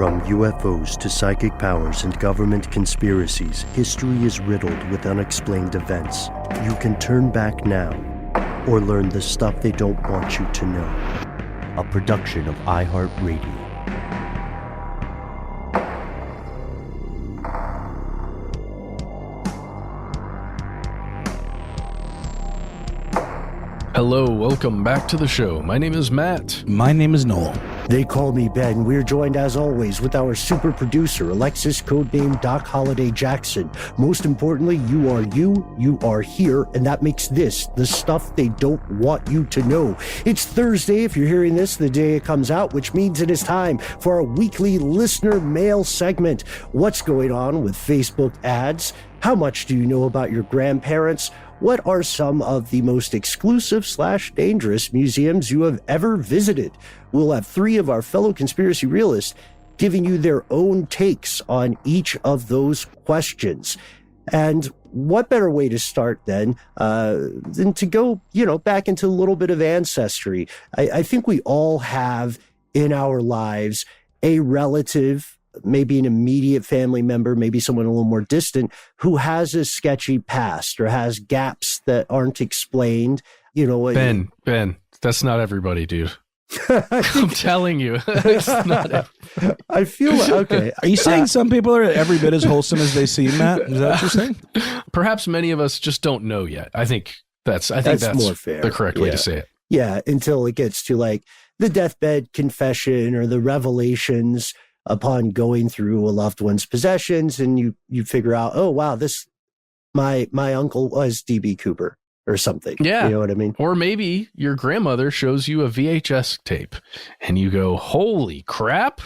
From UFOs to psychic powers and government conspiracies, history is riddled with unexplained events. You can turn back now or learn the stuff they don't want you to know. A production of iHeartRadio. Hello, welcome back to the show. My name is Matt. My name is Noel. They call me Ben. We're joined as always with our super producer, Alexis, codename Doc Holliday Jackson. Most importantly, you are here, and that makes this the stuff they don't want you to know. It's Thursday, if you're hearing this, the day it comes out, which means it is time for our weekly listener mail segment. What's going on with Facebook ads? How much do you know about your grandparents? What are some of the most exclusive / dangerous museums you have ever visited? We'll have 3 of our fellow conspiracy realists giving you their own takes on each of those questions. And what better way to start than to go, back into a little bit of ancestry. I think we all have in our lives a relative, maybe an immediate family member, maybe someone a little more distant, who has a sketchy past or has gaps that aren't explained. Ben, that's not everybody, dude. I'm telling you, it's not. I feel okay. Are you saying some people are every bit as wholesome as they seem, Matt? Is that what you're saying? Perhaps many of us just don't know yet. I think that's more fair. The correct way to say it. Yeah, until it gets to like the deathbed confession or the revelations upon going through a loved one's possessions, and you figure out, oh wow, my uncle was DB Cooper or something. Yeah, you know what I mean. Or maybe your grandmother shows you a VHS tape, and you go, "Holy crap!"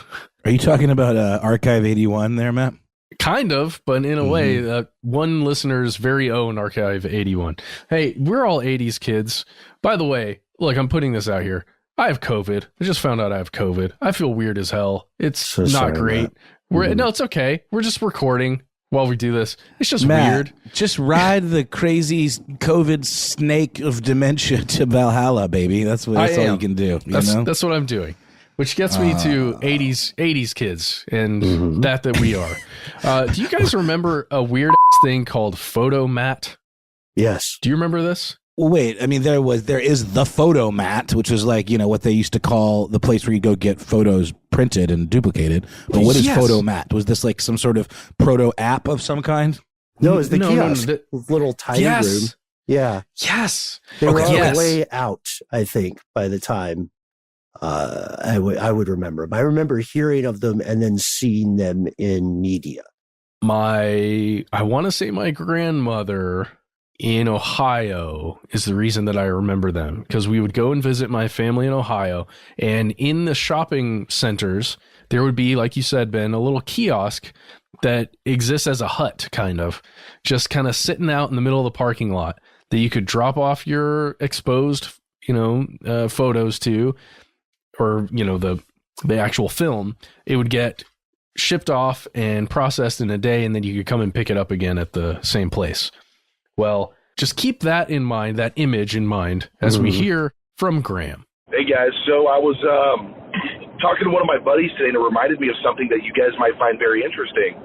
Are you talking about Archive 81 there, Matt? Kind of, but in a way, one listener's very own Archive 81. Hey, we're all 80s kids. By the way, look, I'm putting this out here. I have COVID. I just found out I have COVID. I feel weird as hell. It's so not great. No, it's okay. We're just recording while we do this. It's just Matt, weird. Just ride the crazy COVID snake of dementia to Valhalla, baby. That's all you can do. That's what I'm doing. Which gets me to 80s kids and that we are. Do you guys remember a weird thing called Photomat? Yes. Do you remember this? Well, wait, I mean, there is the Photomat, which was like, what they used to call the place where you go get photos printed and duplicated. But what is Photomat? Was this like some sort of proto app of some kind? No, it's the kiosk. Little tiny room. Yeah. Yes. They were on the way out, I think, by the time I would remember. But I remember hearing of them and then seeing them in media. I want to say my grandmother in Ohio is the reason that I remember them, because we would go and visit my family in Ohio, and in the shopping centers there would be, like you said, Ben, a little kiosk that exists as a hut, just sitting out in the middle of the parking lot that you could drop off your exposed photos to, or the actual film. It would get shipped off and processed in a day, and then you could come and pick it up again at the same place. Well, just keep that in mind, that image in mind, as we hear from Graham. Hey, guys. So I was talking to one of my buddies today, and it reminded me of something that you guys might find very interesting.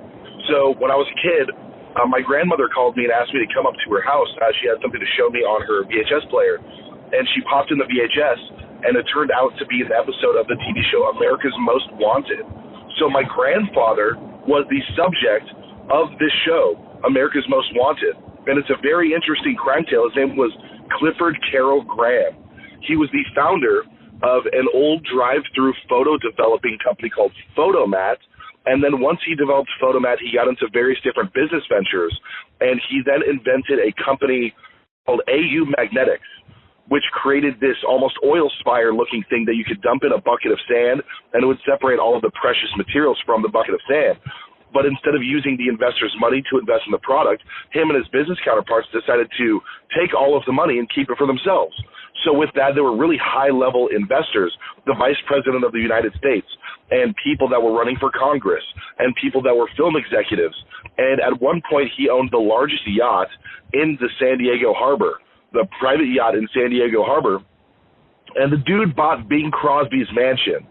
So when I was a kid, my grandmother called me and asked me to come up to her house. She had something to show me on her VHS player. And she popped in the VHS, and it turned out to be an episode of the TV show America's Most Wanted. So my grandfather was the subject of this show, America's Most Wanted. And it's a very interesting crime tale. His name was Clifford Graham. He was the founder of an old drive-through photo developing company called Photomat. And then once he developed Photomat, he got into various different business ventures. And he then invented a company called AU Magnetics, which created this almost oil spire looking thing that you could dump in a bucket of sand, and it would separate all of the precious materials from the bucket of sand. But instead of using the investor's money to invest in the product, him and his business counterparts decided to take all of the money and keep it for themselves. So with that, there were really high-level investors, the vice president of the United States, and people that were running for Congress, and people that were film executives. And at one point, he owned the largest yacht in the San Diego harbor, the private yacht in San Diego harbor. And the dude bought Bing Crosby's mansion.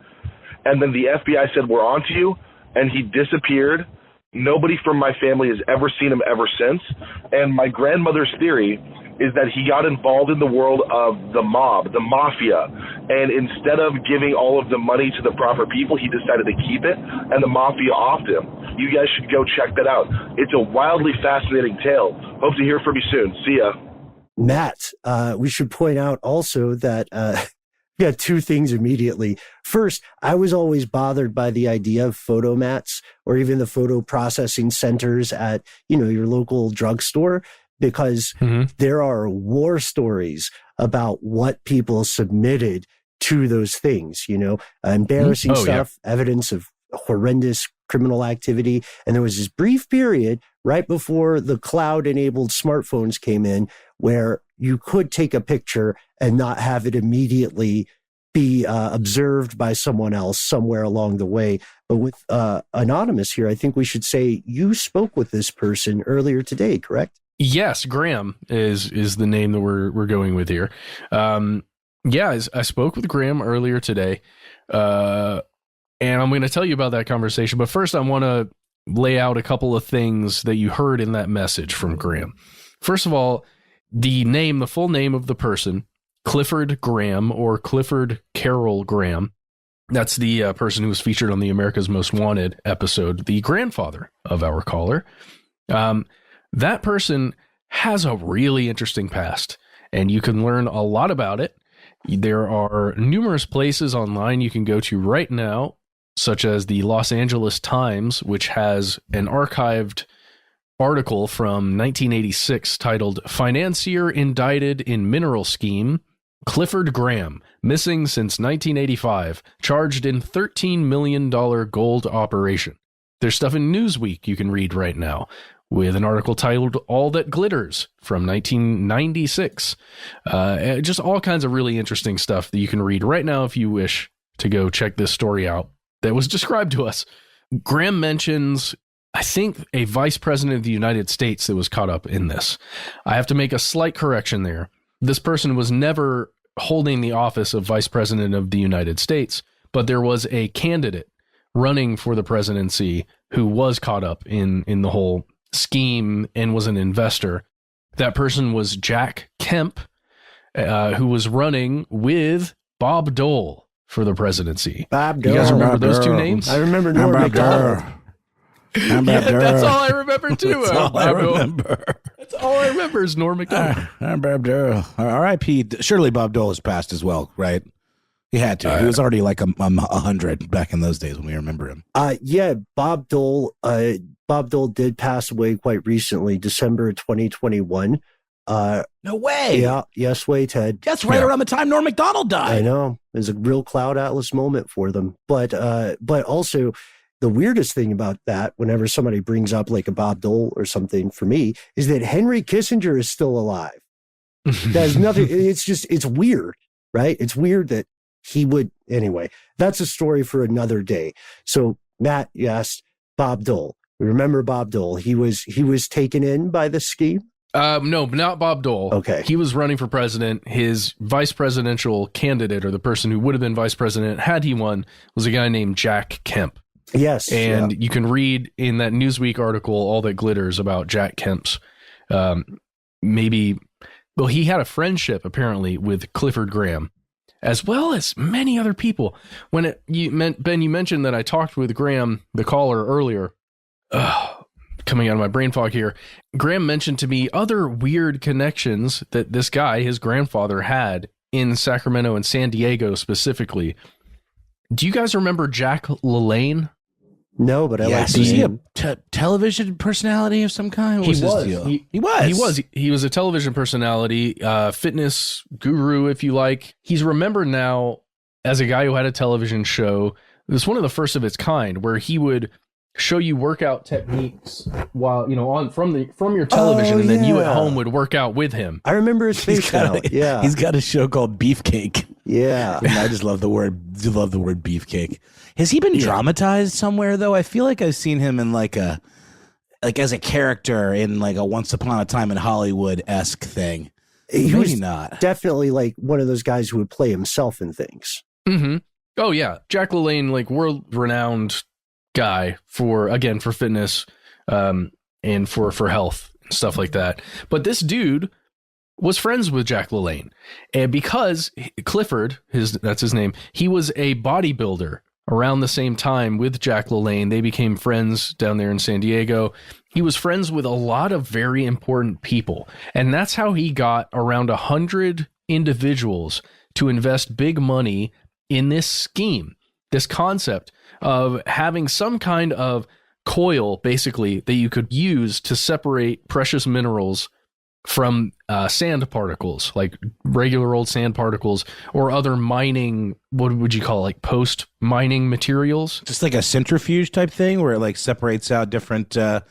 And then the FBI said, "We're on to you." and he disappeared. Nobody from my family has ever seen him ever since. And my grandmother's theory is that he got involved in the world of the mob, the mafia. And instead of giving all of the money to the proper people, he decided to keep it, and the mafia offed him. You guys should go check that out. It's a wildly fascinating tale. Hope to hear from you soon. See ya. Matt, we should point out also that yeah, two things immediately. First, I was always bothered by the idea of photomats or even the photo processing centers at, your local drugstore, because there are war stories about what people submitted to those things, embarrassing stuff, evidence of horrendous criminal activity. And there was this brief period right before the cloud-enabled smartphones came in where you could take a picture and not have it immediately be observed by someone else somewhere along the way. But with Anonymous here, I think we should say you spoke with this person earlier today, correct? Yes, Graham is the name that we're going with here. I spoke with Graham earlier today, and I'm going to tell you about that conversation. But first, I want to lay out a couple of things that you heard in that message from Graham. First of all, the full name of the person, Clifford Graham or Clifford Carroll Graham. That's the person who was featured on the America's Most Wanted episode, the grandfather of our caller. That person has a really interesting past, and you can learn a lot about it. There are numerous places online you can go to right now, such as the Los Angeles Times, which has an archived article from 1986 titled "Financier Indicted in Mineral Scheme, Clifford Graham, Missing Since 1985, Charged in $13 million Gold Operation." There's stuff in Newsweek you can read right now, with an article titled "All That Glitters" from 1996. Just all kinds of really interesting stuff that you can read right now if you wish to go check this story out that was described to us. Graham mentions, I think, a vice president of the United States that was caught up in this. I have to make a slight correction there. This person was never holding the office of vice president of the United States, but there was a candidate running for the presidency who was caught up in the whole scheme and was an investor. That person was Jack Kemp, who was running with Bob Dole for the presidency. Bob Dole. You guys remember those two names? I remember Norm Macdonald. That's all I remember too. That's all I remember. That's all I remember is Norm Macdonald. Bob Dole. R.I.P. Surely Bob Dole has passed as well, right? He had to. He was already like 100 back in those days when we remember him. Yeah, Bob Dole. Bob Dole did pass away quite recently, December 2021. No way. Yeah. Yes way, Ted. That's right around the time Norm Macdonald died. I know. It was a real Cloud Atlas moment for them. But also, the weirdest thing about that, whenever somebody brings up like a Bob Dole or something for me, is that Henry Kissinger is still alive. There's nothing. It's weird, right? It's weird that he would. Anyway, that's a story for another day. So Matt, yes, Bob Dole. Remember Bob Dole? He was taken in by the scheme. No, not Bob Dole. Okay. He was running for president. His vice presidential candidate, or the person who would have been vice president had he won, was a guy named Jack Kemp. Yes. And you can read in that Newsweek article, All That Glitters, about Jack Kemp's he had a friendship apparently with Clifford Graham, as well as many other people. Ben, you mentioned that I talked with Graham, the caller, earlier. Coming out of my brain fog here. Graham mentioned to me other weird connections that this guy, his grandfather, had in Sacramento and San Diego specifically. Do you guys remember Jack LaLanne? No, but I like to see a television personality of some kind. What was his deal? He was a television personality, fitness guru, if you like. He's remembered now as a guy who had a television show. It was one of the first of its kind, where he would show you workout techniques while from your television, and then you at home would work out with him. I remember his face now. Yeah, he's got a show called Beefcake. Yeah, I just love the word. Love the word beefcake. Has he been dramatized somewhere though? I feel like I've seen him in like as a character in like a Once Upon a Time in Hollywood-esque thing. He Maybe was not. Definitely like one of those guys who would play himself in things. Mm-hmm. Oh yeah, Jack LaLanne, like world-renowned guy for fitness, and for health and stuff like that. But this dude was friends with Jack LaLanne, and because Clifford, that's his name, he was a bodybuilder around the same time with Jack LaLanne. They became friends down there in San Diego. He was friends with a lot of very important people, and that's how he got around 100 individuals to invest big money in this scheme, this concept of having some kind of coil, basically, that you could use to separate precious minerals from sand particles, like regular old sand particles, or other mining, what would you call it, like post mining materials? Just like a centrifuge type thing where it like separates out different, types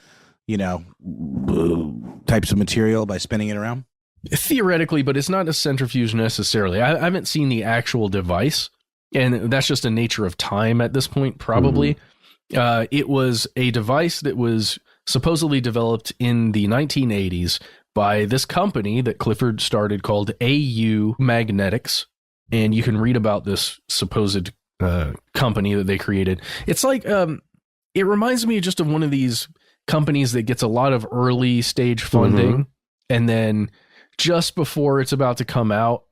of material by spinning it around? Theoretically, but it's not a centrifuge necessarily. I haven't seen the actual device, and that's just a nature of time at this point, probably. It was a device that was supposedly developed in the 1980s by this company that Clifford started called AU Magnetics. And you can read about this supposed company that they created. It's like, it reminds me just of one of these companies that gets a lot of early stage funding, and then just before it's about to come out,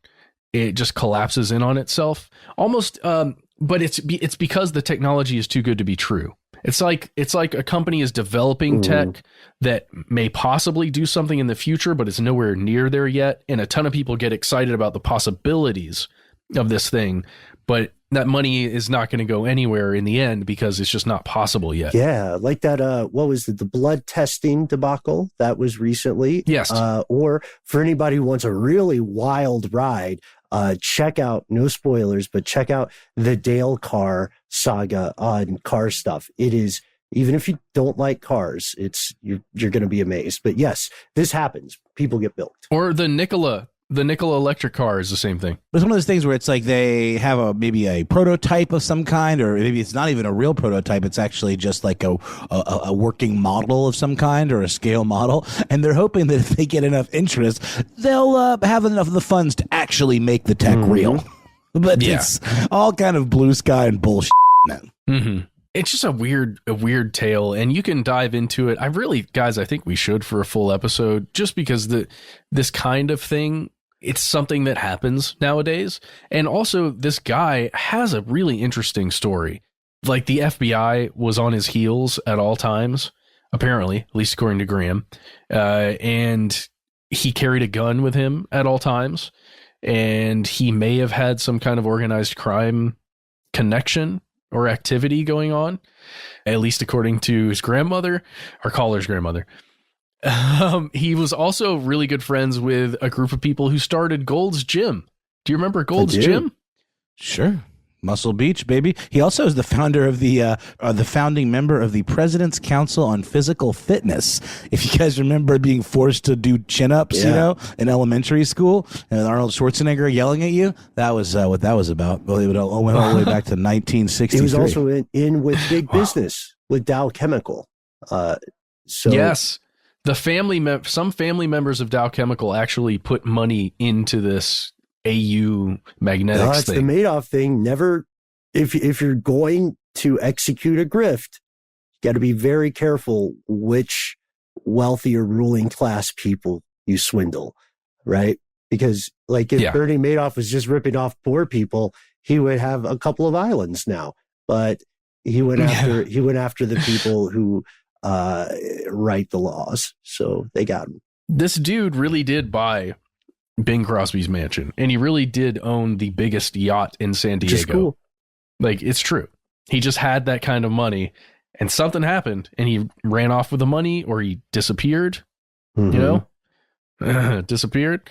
it just collapses in on itself almost. But it's because the technology is too good to be true. It's like a company is developing tech that may possibly do something in the future, but it's nowhere near there yet. And a ton of people get excited about the possibilities of this thing, but that money is not going to go anywhere in the end because it's just not possible yet. Yeah, like that, what was it, the blood testing debacle that was recently? Yes. Or for anybody who wants a really wild ride, check out, no spoilers, but check out the Dale Carr saga on car stuff. It is, even if you don't like cars, you're going to be amazed. But yes, this happens. People get built. Or the Nikola electric car is the same thing. It's one of those things where it's like they have maybe a prototype of some kind, or maybe it's not even a real prototype. It's actually just like a working model of some kind, or a scale model. And they're hoping that if they get enough interest, they'll have enough of the funds to actually make the tech real. But it's all kind of blue sky and bullshit. It's just a weird tale, and you can dive into it. I think we should for a full episode, just because this kind of thing, it's something that happens nowadays. And also, this guy has a really interesting story. Like, the FBI was on his heels at all times, apparently, at least according to Graham. And he carried a gun with him at all times. And he may have had some kind of organized crime connection or activity going on, at least according to his grandmother, our caller's grandmother. He was also really good friends with a group of people who started Gold's Gym. Do you remember Gold's Gym? Sure. Muscle Beach, baby. He also is the founder of the founding member of the President's Council on Physical Fitness. If you guys remember being forced to do chin-ups, in elementary school, and Arnold Schwarzenegger yelling at you, that was what that was about. Well, it went all the way back to 1963. He was also in with big business with Dow Chemical. Yes, some family members of Dow Chemical actually put money into this AU Magnetics thing. The Madoff thing. Never, if you're going to execute a grift, you got to be very careful which wealthy or ruling class people you swindle, right? Because like if Bernie Madoff was just ripping off poor people, he would have a couple of islands now. But he went after the people who write the laws, so they got him. This dude really did buy Bing Crosby's mansion, and he really did own the biggest yacht in San Diego. Just cool. Like, it's true. He just had that kind of money, and something happened, and he ran off with the money, or he disappeared. Disappeared.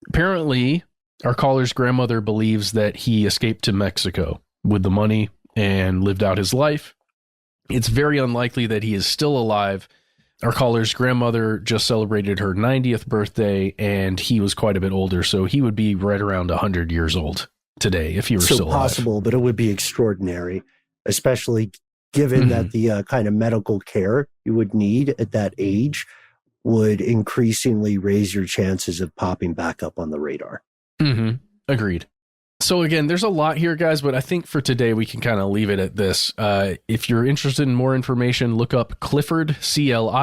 Apparently, our caller's grandmother believes that he escaped to Mexico with the money and lived out his life. It's very unlikely that he is still alive. Our caller's grandmother just celebrated her 90th birthday, and he was quite a bit older, so he would be right around 100 years old today if he were still alive. Possible, but it would be extraordinary, especially given that the kind of medical care you would need at that age would increasingly raise your chances of popping back up on the radar. Agreed. So again, there's a lot here, guys, but I think for today we can kind of leave it at this. If you're interested in more information, look up Clifford, Clifford,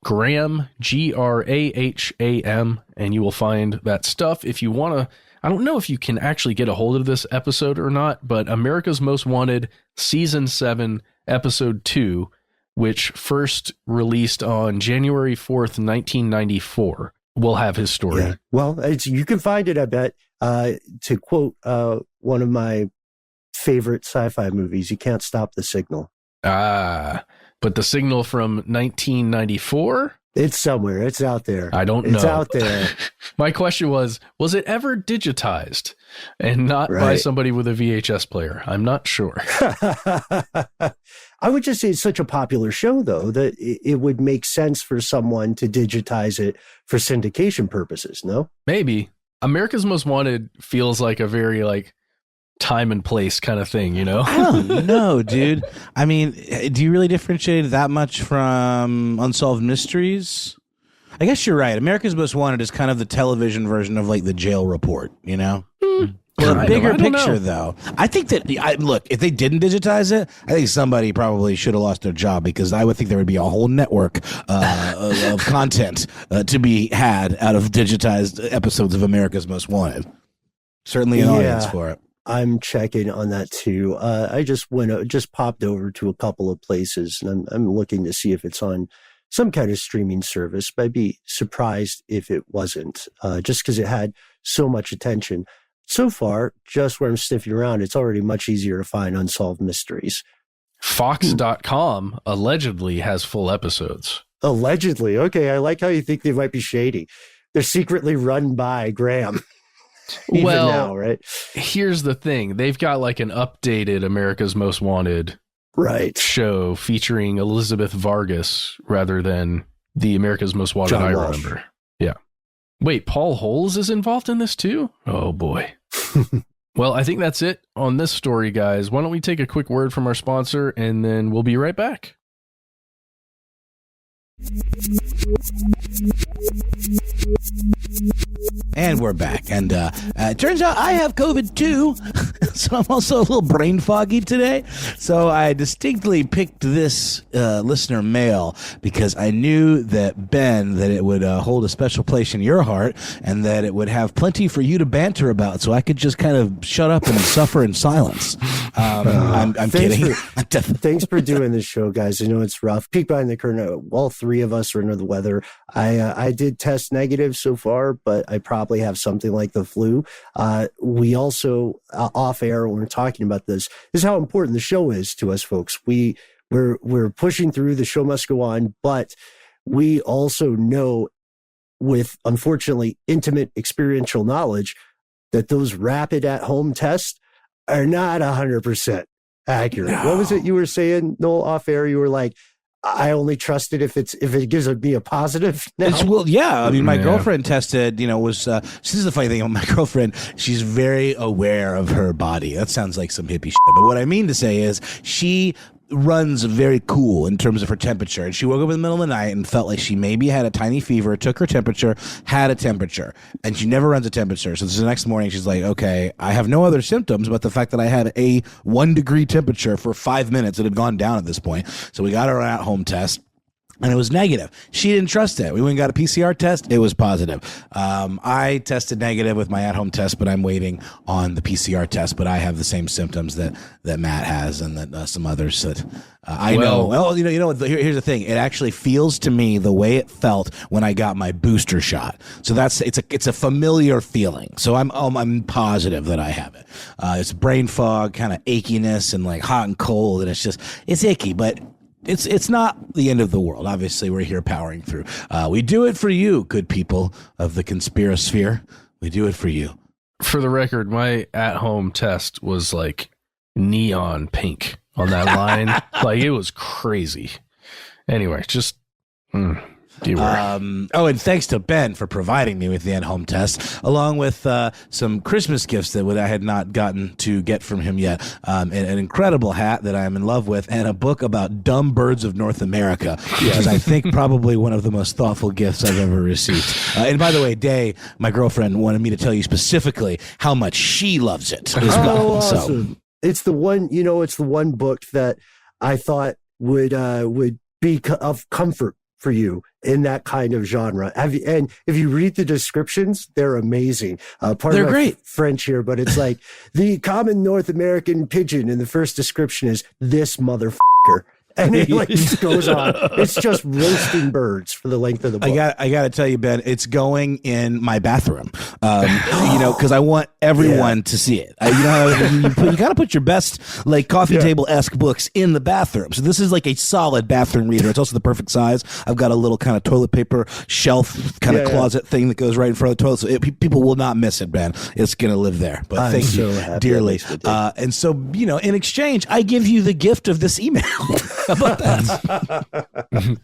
Graham, Graham, and you will find that stuff. If you want to, I don't know if you can actually get a hold of this episode or not, but America's Most Wanted, Season 7, Episode 2, which first released on January 4th, 1994, will have his story. Yeah. Well, you can find it, I bet. To quote one of my favorite sci-fi movies, you can't stop the signal. But the signal from 1994? It's somewhere. It's out there. I don't know. It's out there. My question was it ever digitized and not by somebody with a VHS player? I'm not sure. I would just say it's such a popular show, though, that it would make sense for someone to digitize it for syndication purposes, no? Maybe. America's Most Wanted feels like a very time and place kind of thing, you know? I don't know, dude. I mean, do you really differentiate it that much from Unsolved Mysteries? I guess you're right. America's Most Wanted is kind of the television version of the Jail Report, you know? Well, the bigger picture, though, I think that, look, if they didn't digitize it, I think somebody probably should have lost their job, because I would think there would be a whole network of content to be had out of digitized episodes of America's Most Wanted. Certainly an audience for it. I'm checking on that too. I just popped over to a couple of places, and I'm looking to see if it's on some kind of streaming service, but I'd be surprised if it wasn't, just because it had so much attention. So far, just where I'm sniffing around, it's already much easier to find Unsolved Mysteries. Fox.com allegedly has full episodes. Allegedly. Okay, I like how you think they might be shady. They're secretly run by Graham. Well, now, right? Here's the thing. They've got an updated America's Most Wanted show featuring Elizabeth Vargas rather than the America's Most Wanted John I Walsh. remember. Yeah. Wait, Paul Holes is involved in this too? Oh, boy. Well, I think that's it on this story, guys. Why don't we take a quick word from our sponsor, and then we'll be right back. And we're back. And it turns out I have COVID too, so I'm also a little brain foggy today. So I distinctly picked this listener mail because I knew that, Ben, that it would hold a special place in your heart, and that it would have plenty for you to banter about, so I could just kind of shut up and suffer in silence. I'm kidding. Thanks for doing this show, guys. I know it's rough. Peek behind the curtain. All three of us are under the weather. I did test negative so far, but I probably have something like the flu. We also, off air, when we're talking about this is how important the show is to us, folks. We're pushing through. The show must go on, but we also know, with unfortunately intimate experiential knowledge, that those rapid at-home tests are not 100% accurate. No. What was it you were saying, Noel, off air? You were like, I only trust it if it gives me a positive. Yeah. I mean, my girlfriend tested, this is the funny thing about my girlfriend. She's very aware of her body. That sounds like some hippie shit. But what I mean to say is she runs very cool in terms of her temperature. And she woke up in the middle of the night and felt like she maybe had a tiny fever, took her temperature, had a temperature, and she never runs a temperature. So the next morning she's like, okay, I have no other symptoms but the fact that I had a 1 degree temperature for 5 minutes. It had gone down at this point. So we got her an at-home test, and it was negative. She didn't trust it. We went and got a PCR test. It was positive. I tested negative with my at-home test, but I'm waiting on the PCR test. But I have the same symptoms that Matt has, and that some others that I know. Well, you know. Here's the thing. It actually feels to me the way it felt when I got my booster shot. So it's a familiar feeling. So I'm positive that I have it. It's brain fog, kind of achiness, and hot and cold, and it's icky, but it's not the end of the world. Obviously, we're here powering through. We do it for you, good people of the conspirasphere. We do it for you. For the record, my at-home test was neon pink on that line. It was crazy. Anyway, just And thanks to Ben for providing me with the at-home test, along with some Christmas gifts that I had not gotten to get from him yet, an incredible hat that I am in love with, and a book about dumb birds of North America, which is, I think, probably one of the most thoughtful gifts I've ever received. And by the way, Day, my girlfriend, wanted me to tell you specifically how much she loves it as well. Awesome. So it's the one, it's the one book that I thought would be of comfort for you in that kind of genre. And if you read the descriptions, they're amazing. They're great. French here, but it's like the common North American pigeon. And the first description is this motherfucker. And it just goes on. It's just roasting birds for the length of the book. I got to tell you, Ben, it's going in my bathroom. Because I want everyone to see it. You got to put your best coffee table-esque books in the bathroom. So this is like a solid bathroom reader. It's also the perfect size. I've got a little kind of toilet paper shelf kind of closet thing that goes right in front of the toilet. So people will not miss it, Ben. It's going to live there. But thank you dearly. And so, in exchange, I give you the gift of this email. How about that?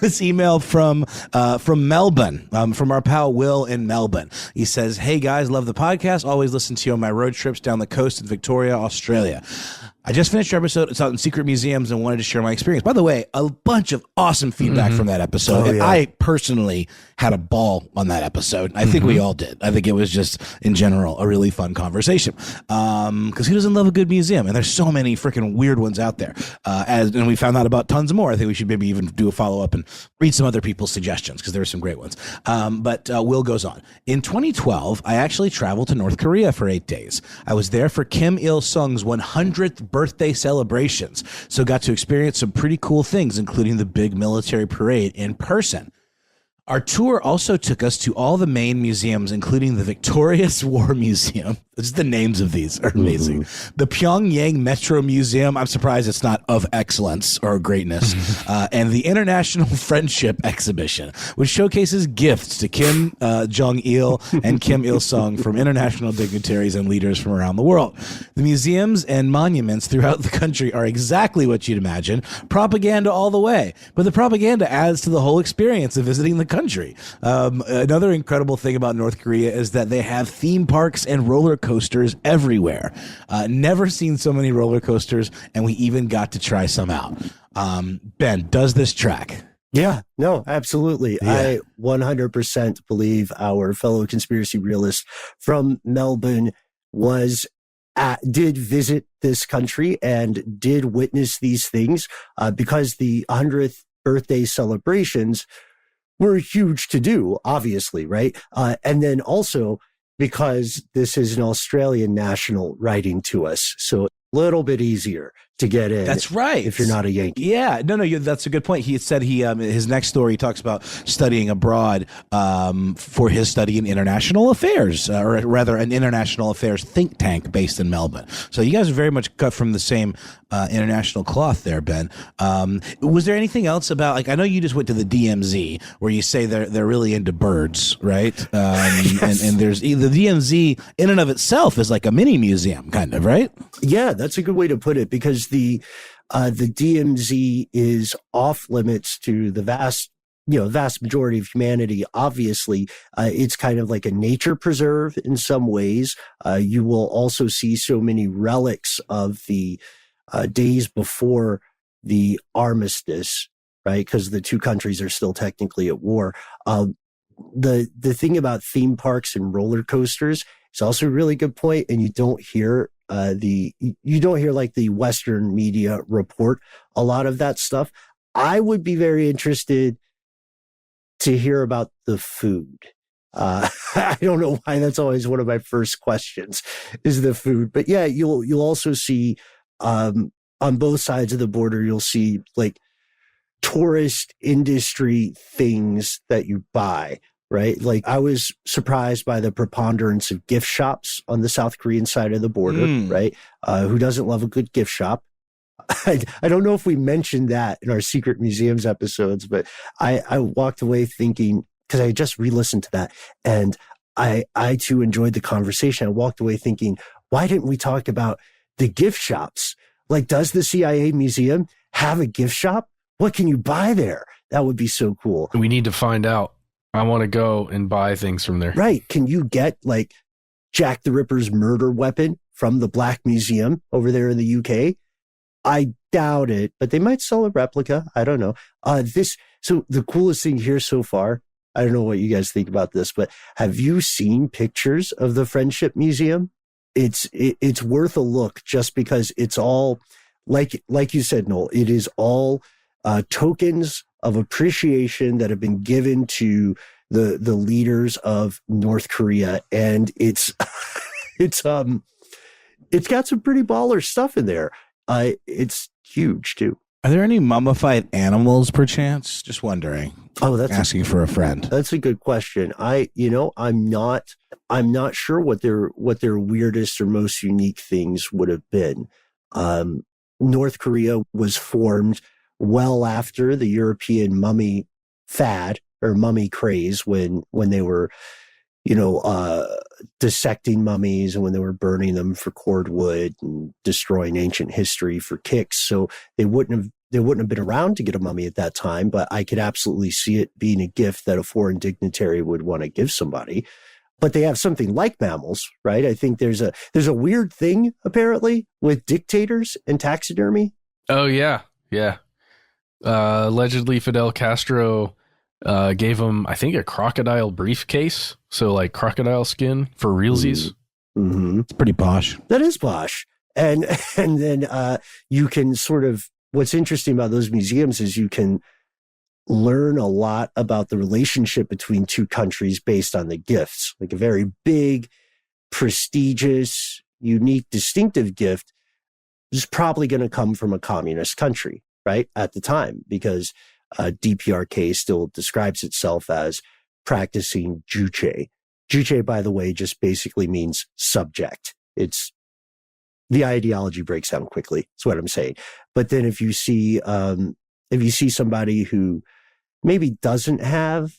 This email from Melbourne, from our pal Will in Melbourne. He says, "Hey guys, love the podcast. Always listen to you on my road trips down the coast in Victoria, Australia. I just finished your episode. It's out in secret museums and wanted to share my experience." By the way, a bunch of awesome feedback from that episode. I personally had a ball on that episode. I think we all did. I think it was just, in general, a really fun conversation. Because who doesn't love a good museum? And there's so many freaking weird ones out there. And we found out about tons more. I think we should maybe even do a follow-up and read some other people's suggestions, because there are some great ones. But Will goes on. In 2012, I actually traveled to North Korea for 8 days. I was there for Kim Il-sung's 100th birthday celebrations, so got to experience some pretty cool things, including the big military parade in person. Our tour also took us to all the main museums, including the Victorious War Museum. Just the names of these are amazing. The Pyongyang Metro Museum. I'm surprised it's not of excellence or greatness. And the International Friendship Exhibition, which showcases gifts to Kim Jong-il and Kim Il-sung from international dignitaries and leaders from around the world. The museums and monuments throughout the country are exactly what you'd imagine. Propaganda all the way. But the propaganda adds to the whole experience of visiting the country. Another incredible thing about North Korea is that they have theme parks and roller coasters everywhere. Never seen so many roller coasters, and we even got to try some out. Ben, does this track? Yeah, no, absolutely. Yeah. I 100% believe our fellow conspiracy realist from Melbourne did visit this country and did witness these things, because the 100th birthday celebrations were huge to do, obviously, right? And then also because this is an Australian national writing to us, so a little bit easier to get in. That's right. If you're not a Yankee. Yeah, no, that's a good point. He had said his next story, he talks about studying abroad for his study in international affairs, or rather an international affairs think tank based in Melbourne. So you guys are very much cut from the same international cloth there, Ben. Was there anything else about, I know you just went to the DMZ, where you say they're really into birds, right? Yes. and there's the DMZ in and of itself is like a mini museum, kind of, right? Yeah, that's a good way to put it, because the DMZ is off limits to the vast majority of humanity. Obviously, it's kind of like a nature preserve in some ways. You will also see so many relics of the days before the armistice, right? Because the two countries are still technically at war. The thing about theme parks and roller coasters is also a really good point, and you don't hear like the Western media report a lot of that stuff. I would be very interested to hear about the food. I don't know why that's always one of my first questions, is the food. But yeah, you'll also see on both sides of the border, you'll see like tourist industry things that you buy. Right? Like, I was surprised by the preponderance of gift shops on the South Korean side of the border, right? Who doesn't love a good gift shop? I don't know if we mentioned that in our Secret Museums episodes, but I walked away thinking, because I just re-listened to that, and I too enjoyed the conversation. I walked away thinking, why didn't we talk about the gift shops? Like, does the CIA museum have a gift shop? What can you buy there That would be so cool. We need to find out. I want to go and buy things from there. Right. Can you get like Jack the Ripper's murder weapon from the Black Museum over there in the UK? I doubt it, but they might sell a replica. I don't know. So the coolest thing here so far, I don't know what you guys think about this, but have you seen pictures of the Friendship Museum? It's worth a look just because it's all like you said, Noel, it is all tokens of appreciation that have been given to the leaders of North Korea. And it's got some pretty baller stuff in there. It's huge too. Are there any mummified animals, perchance? Just wondering. Oh, that's asking for a friend. That's a good question. I'm not sure what their weirdest or most unique things would have been. North Korea was formed well after the European mummy fad or mummy craze when they were, dissecting mummies and when they were burning them for cordwood and destroying ancient history for kicks. So they wouldn't have been around to get a mummy at that time, but I could absolutely see it being a gift that a foreign dignitary would want to give somebody. But they have something like mammals, right? I think there's a weird thing apparently with dictators and taxidermy. Oh yeah. Yeah. Allegedly Fidel Castro gave him, I think, a crocodile briefcase. So like crocodile skin for realsies. Mm-hmm. It's pretty posh. That is posh. And then you can sort of, what's interesting about those museums is you can learn a lot about the relationship between two countries based on the gifts. Like a very big, prestigious, unique, distinctive gift is probably going to come from a communist country, right? At the time, because DPRK still describes itself as practicing juche. Juche, by the way, just basically means subject. It's the ideology breaks down quickly. That's what I'm saying. But then if you see somebody who maybe doesn't have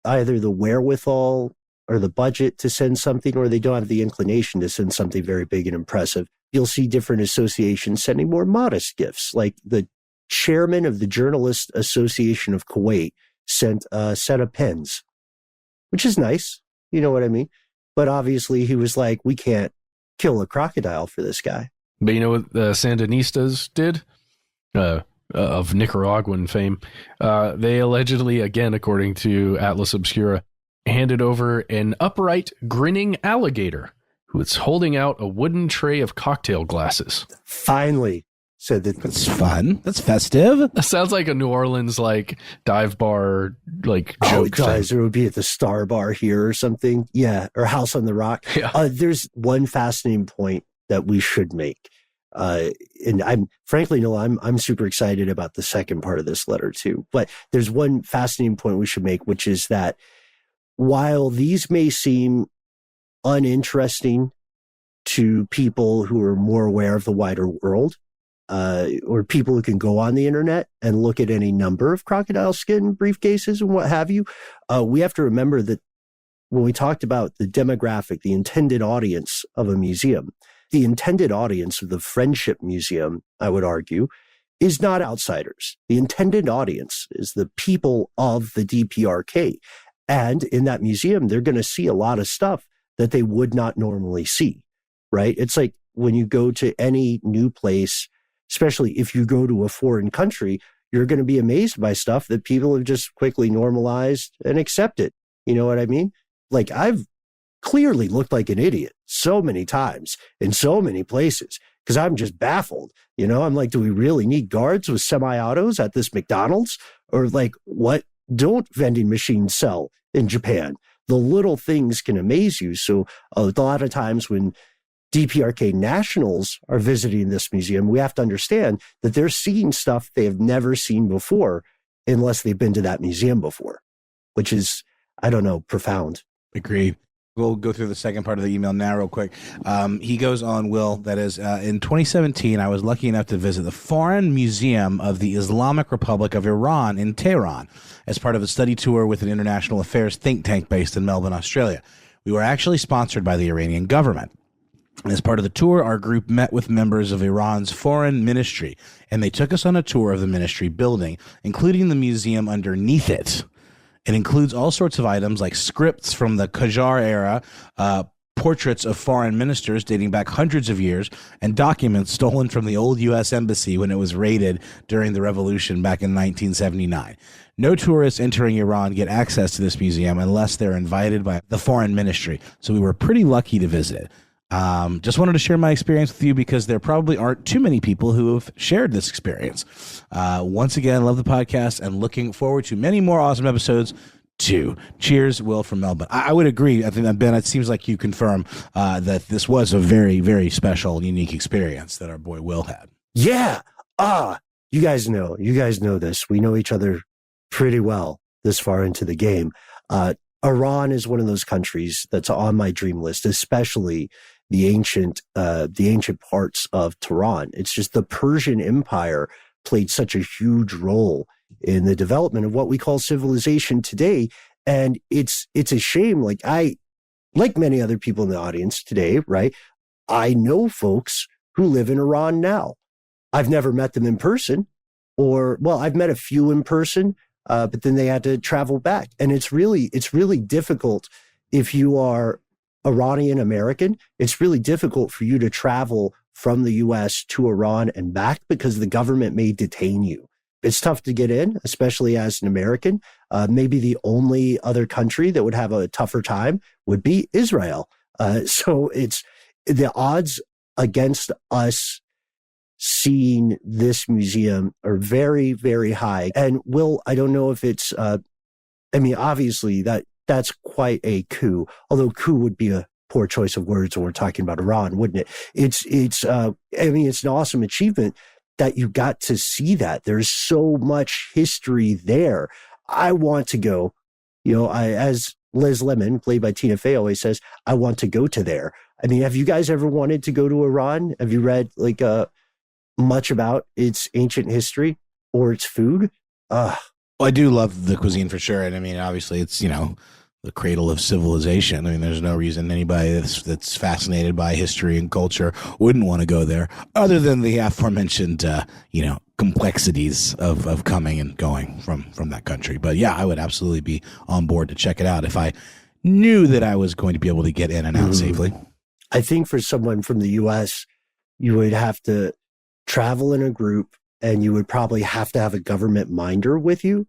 either the wherewithal or the budget to send something, or they don't have the inclination to send something very big and impressive, you'll see different associations sending more modest gifts. Like the chairman of the Journalist Association of Kuwait sent a set of pens, which is nice. You know what I mean? But obviously he was like, we can't kill a crocodile for this guy. But you know what the Sandinistas did? Of Nicaraguan fame. They allegedly, again, according to Atlas Obscura, handed over an upright, grinning alligator who was holding out a wooden tray of cocktail glasses. Finally, said that. That's fun. That's festive. That sounds like a New Orleans like dive bar like joke. It does. It would be at the Star Bar here or something. Yeah, or House on the Rock. Yeah. There's one fascinating point that we should make. And I'm frankly, no, I'm super excited about the second part of this letter too. But there's one fascinating point we should make, which is that while these may seem uninteresting to people who are more aware of the wider world, or people who can go on the internet and look at any number of crocodile skin briefcases and what have you, we have to remember that when we talked about the demographic, the intended audience of a museum, the intended audience of the Friendship Museum, I would argue, is not outsiders. The intended audience is the people of the DPRK. And in that museum, they're going to see a lot of stuff that they would not normally see, right? It's like when you go to any new place, especially if you go to a foreign country, you're going to be amazed by stuff that people have just quickly normalized and accepted. You know what I mean? Like I've clearly looked like an idiot so many times in so many places because I'm just baffled. You know, I'm like, do we really need guards with semi-autos at this McDonald's? Or like, what don't vending machines sell in Japan? The little things can amaze you. So a lot of times when DPRK nationals are visiting this museum, we have to understand that they're seeing stuff they have never seen before unless they've been to that museum before, which is, I don't know, profound. Agreed. We'll go through the second part of the email now real quick. He goes on, Will, that is, in 2017, I was lucky enough to visit the Foreign Museum of the Islamic Republic of Iran in Tehran as part of a study tour with an international affairs think tank based in Melbourne, Australia. We were actually sponsored by the Iranian government. And as part of the tour, our group met with members of Iran's foreign ministry, and they took us on a tour of the ministry building, including the museum underneath it. It includes all sorts of items like scripts from the Qajar era, portraits of foreign ministers dating back hundreds of years, and documents stolen from the old U.S. Embassy when it was raided during the revolution back in 1979. No tourists entering Iran get access to this museum unless they're invited by the foreign ministry, so we were pretty lucky to visit it. Just wanted to share my experience with you because there probably aren't too many people who have shared this experience. Once again, love the podcast and looking forward to many more awesome episodes too. Cheers, Will from Melbourne. I would agree. I think, Ben, it seems like you confirm that this was a very, very special, unique experience that our boy Will had. Yeah. You guys know this. We know each other pretty well this far into the game. Iran is one of those countries that's on my dream list, especially the ancient parts of Tehran. It's just the Persian Empire played such a huge role in the development of what we call civilization today. And it's a shame. Like many other people in the audience today, right? I know folks who live in Iran now. I've never met them in person, I've met a few in person, but then they had to travel back. And it's really difficult if you are Iranian American. It's really difficult for you to travel from the U.S. to Iran and back because the government may detain you. It's tough to get in, especially as an American. Maybe the only other country that would have a tougher time would be Israel. So it's the odds against us seeing this museum are very, very high. And Will, I don't know if it's, obviously that's quite a coup, although coup would be a poor choice of words when we're talking about Iran, wouldn't it? It's an awesome achievement that you got to see that. There's so much history there. I want to go, as Liz Lemon, played by Tina Fey, always says, I want to go to there. Have you guys ever wanted to go to Iran? Have you read much about its ancient history or its food? Well, I do love the cuisine for sure. And obviously it's, the cradle of civilization. There's no reason anybody that's fascinated by history and culture wouldn't want to go there, other than the aforementioned, complexities of coming and going from that country. But yeah, I would absolutely be on board to check it out if I knew that I was going to be able to get in and out safely. I think for someone from the U.S., you would have to travel in a group, and you would probably have to have a government minder with you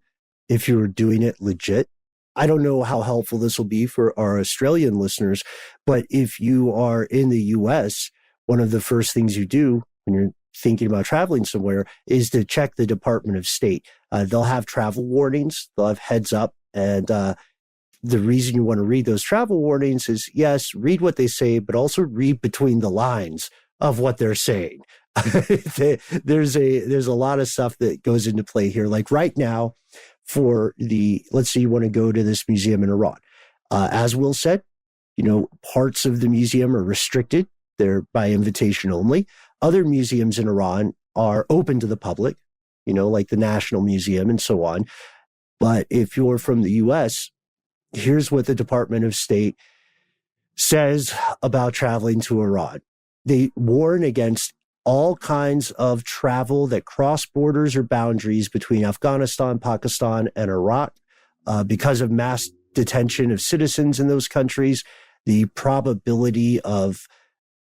if you were doing it legit. I don't know how helpful this will be for our Australian listeners, but if you are in the U.S., one of the first things you do when you're thinking about traveling somewhere is to check the Department of State. They'll have travel warnings. They'll have heads up. And the reason you want to read those travel warnings is, yes, read what they say, but also read between the lines of what they're saying. There's a lot of stuff that goes into play here. Like right now, let's say you want to go to this museum in Iran. As Will said, parts of the museum are restricted. They're by invitation only. Other museums in Iran are open to the public, like the National Museum and so on. But if you're from the U.S., here's what the Department of State says about traveling to Iran. They warn against all kinds of travel that cross borders or boundaries between Afghanistan, Pakistan, and Iraq because of mass detention of citizens in those countries, the probability of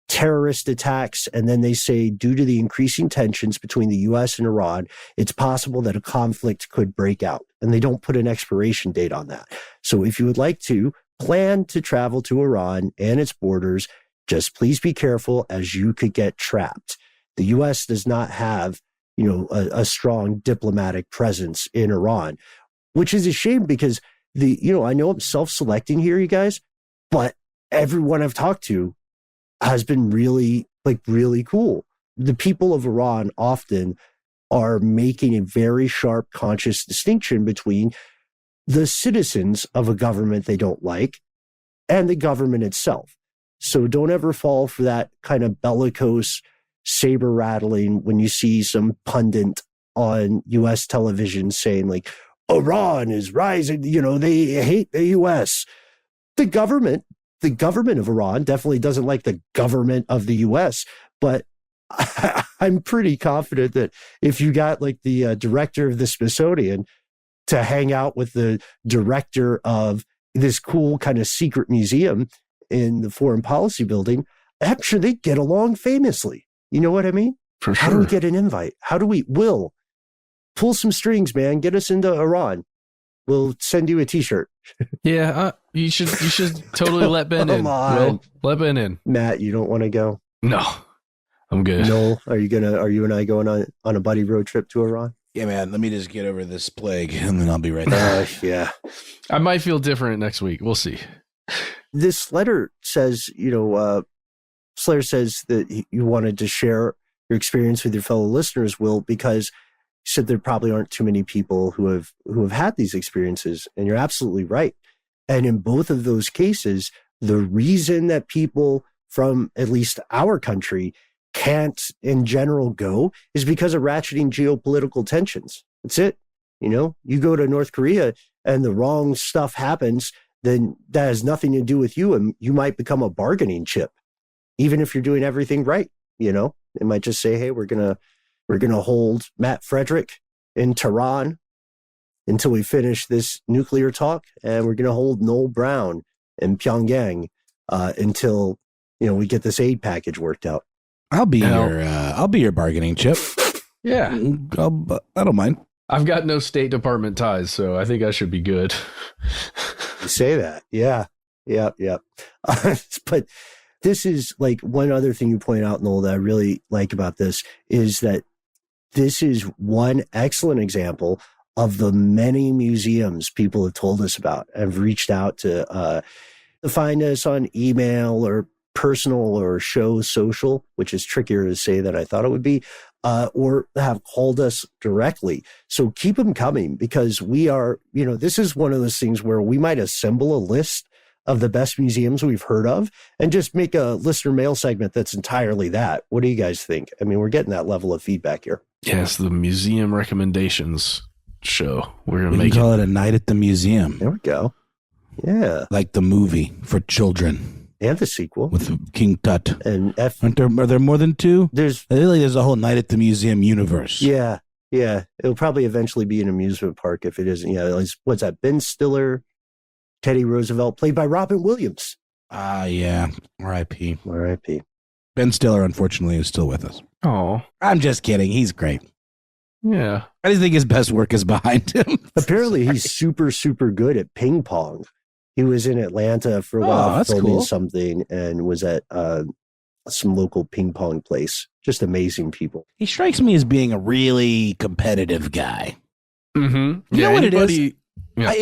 terrorist attacks. And then they say, due to the increasing tensions between the U.S. and Iran, it's possible that a conflict could break out. And they don't put an expiration date on that. So if you would like to plan to travel to Iran and its borders, just please be careful, as you could get trapped. The U.S. does not have, a strong diplomatic presence in Iran, which is a shame because I know I'm self-selecting here, you guys, but everyone I've talked to has been really cool. The people of Iran often are making a very sharp, conscious distinction between the citizens of a government they don't like and the government itself. So don't ever fall for that kind of bellicose saber rattling when you see some pundit on U.S. television saying Iran is rising, they hate the U.S. The government the government of Iran definitely doesn't like the government of the U.S., but I'm pretty confident that if you got like the director of the Smithsonian to hang out with the director of this cool kind of secret museum in the Foreign Policy Building, I'm sure they'd get along famously. You know what I mean? For sure. How do we get an invite? How do we, Will, pull some strings, man. Get us into Iran. We'll send you a t-shirt. Yeah, you should totally let Ben in. Will, let Ben in. Matt, you don't want to go? No, I'm good. Noel, are you and I going on a buddy road trip to Iran? Yeah, man. Let me just get over this plague, and then I'll be right there. Yeah. I might feel different next week. We'll see. This letter says, Slayer says that you wanted to share your experience with your fellow listeners, Will, because you said there probably aren't too many people who have had these experiences, and you're absolutely right. And in both of those cases, the reason that people from at least our country can't in general go is because of ratcheting geopolitical tensions. That's it. You go to North Korea and the wrong stuff happens, then that has nothing to do with you, and you might become a bargaining chip, even if you're doing everything right. They might just say, hey, we're gonna hold Matt Frederick in Tehran until we finish this nuclear talk, and we're gonna hold Noel Brown in Pyongyang until we get this aid package worked out. I'll be your bargaining chip. Yeah, I don't mind. I've got no State Department ties, so I think I should be good. You say that, yeah. But this is like one other thing you point out, Noel, that I really like about this is that this is one excellent example of the many museums people have told us about, have reached out to find us on email or personal or show social, which is trickier to say than I thought it would be, or have called us directly. So keep them coming, because we are, this is one of those things where we might assemble a list of the best museums we've heard of and just make a listener mail segment that's entirely that. What do you guys think? I mean, we're getting that level of feedback here. Yes, the museum recommendations show. We're going to make call it a night at the museum. There we go. Yeah. Like the movie for children. And the sequel. With King Tut. And are there more than two? There's a whole night at the museum universe. Yeah. It'll probably eventually be an amusement park if it isn't. What's that? Ben Stiller, Teddy Roosevelt, played by Robin Williams. Yeah. R.I.P. R.I.P. Ben Stiller, unfortunately, is still with us. Oh. I'm just kidding. He's great. Yeah. I just think his best work is behind him. Apparently, he's super, super good at ping pong. He was in Atlanta for a while filming something and was at some local ping pong place. Just amazing people. He strikes me as being a really competitive guy. Mm-hmm. You know what it is? Yeah.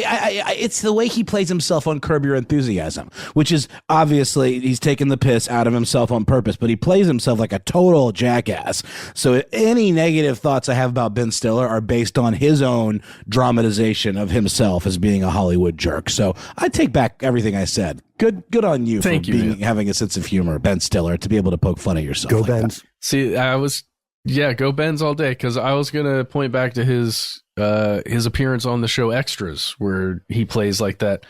It's the way he plays himself on Curb Your Enthusiasm, which is obviously he's taking the piss out of himself on purpose, but he plays himself like a total jackass. So any negative thoughts I have about Ben Stiller are based on his own dramatization of himself as being a Hollywood jerk. So I take back everything I said. Good on you Thank for having a sense of humor, Ben Stiller, to be able to poke fun at yourself. Go like Ben's. That. See, go Ben's all day, because I was going to point back to his appearance on the show Extras, where he plays like that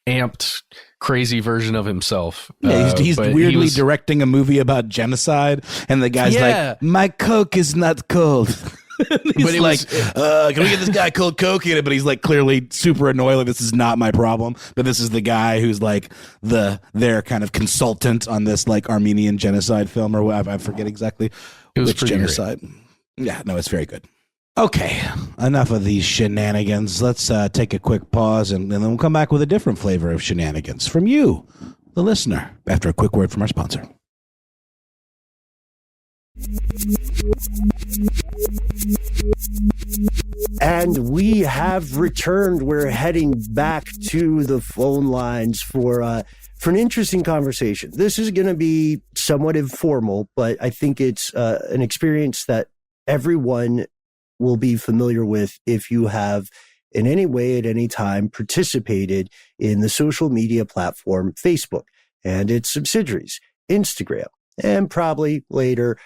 amped, crazy version of himself. Yeah, he's weirdly directing a movie about genocide, and the guy's like, "My Coke is not cold." He's like, can we get this guy cold Coke in it? But he's like clearly super annoyed. Like, this is not my problem. But this is the guy who's like their kind of consultant on this like Armenian genocide film, or I forget exactly which genocide. Great. Yeah, no, it's very good. Okay, enough of these shenanigans. Let's take a quick pause, and then we'll come back with a different flavor of shenanigans from you, the listener, after a quick word from our sponsor. And we have returned. We're heading back to the phone lines for an interesting conversation. This is going to be somewhat informal, but I think it's an experience that everyone will be familiar with if you have in any way at any time participated in the social media platform Facebook and its subsidiaries, Instagram, and probably later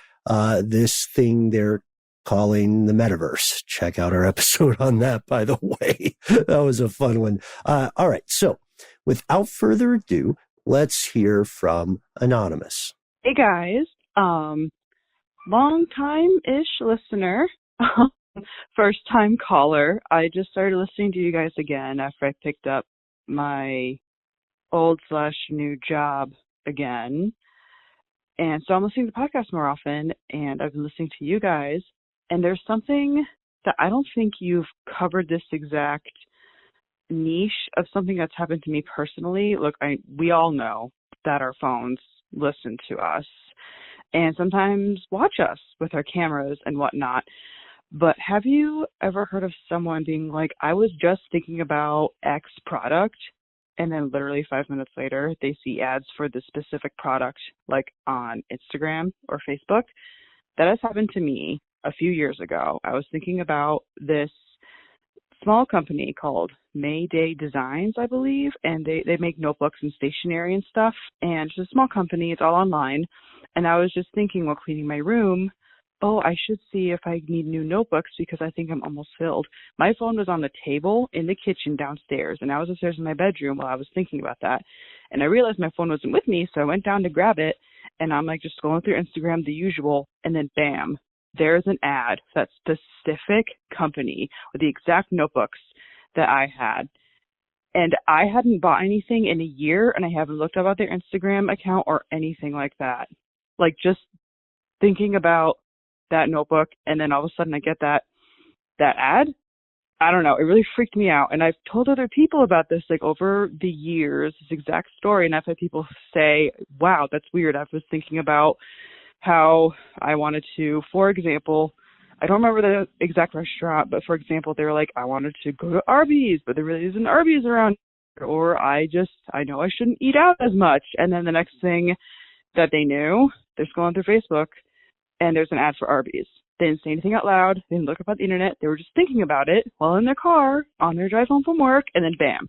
this thing they're calling the metaverse. Check out our episode on that, by the way. That was a fun one. All right. So without further ado, Let's hear from Anonymous. Hey guys, long time-ish listener, first time caller. I just started listening to you guys again after I picked up my old/new job again. And so I'm listening to podcasts more often, and I've been listening to you guys. And there's something that I don't think you've covered this exact niche of something that's happened to me personally. Look, we all know that our phones listen to us and sometimes watch us with our cameras and whatnot. But have you ever heard of someone being like, I was just thinking about X product, and then literally 5 minutes later, they see ads for the specific product, like on Instagram or Facebook? That has happened to me a few years ago. I was thinking about this small company called Mayday Designs, I believe, and they make notebooks and stationery and stuff. And it's a small company. It's all online. And I was just thinking while cleaning my room, oh, I should see if I need new notebooks because I think I'm almost filled. My phone was on the table in the kitchen downstairs, and I was upstairs in my bedroom while I was thinking about that. And I realized my phone wasn't with me, so I went down to grab it, and I'm like just scrolling through Instagram, the usual, and then bam, there's an ad for that specific company with the exact notebooks that I had. And I hadn't bought anything in a year, and I haven't looked about their Instagram account or anything like that. Like, just thinking about that notebook, and then all of a sudden I get that ad. I don't know. It really freaked me out. And I've told other people about this, like, over the years, this exact story. And I've had people say, wow, that's weird. I was thinking about how I wanted to, for example, I don't remember the exact restaurant, but for example, they were like, I wanted to go to Arby's, but there really isn't Arby's around here. Or I know I shouldn't eat out as much. And then the next thing that they knew, they're scrolling through Facebook, and there's an ad for Arby's. They didn't say anything out loud. They didn't look up on the internet. They were just thinking about it while in their car on their drive home from work, and then bam,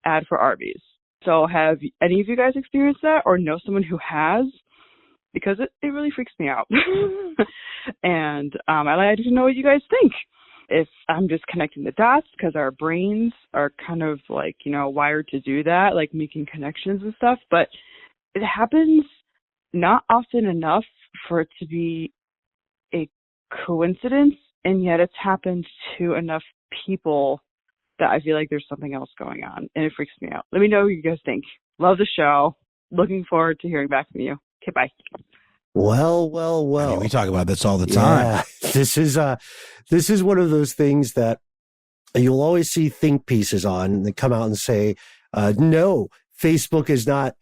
ad for Arby's. So have any of you guys experienced that or know someone who has? Because it really freaks me out. And I'd like to know what you guys think. If I'm just connecting the dots, because our brains are kind of like, wired to do that, like making connections and stuff. But it happens not often enough for it to be a coincidence, and yet it's happened to enough people that I feel like there's something else going on, and it freaks me out. Let me know what you guys think. Love the show. Looking forward to hearing back from you. Okay, bye. Well. I mean, we talk about this all the time. Yeah, this is one of those things that you'll always see think pieces on, and they come out and say, no, Facebook is not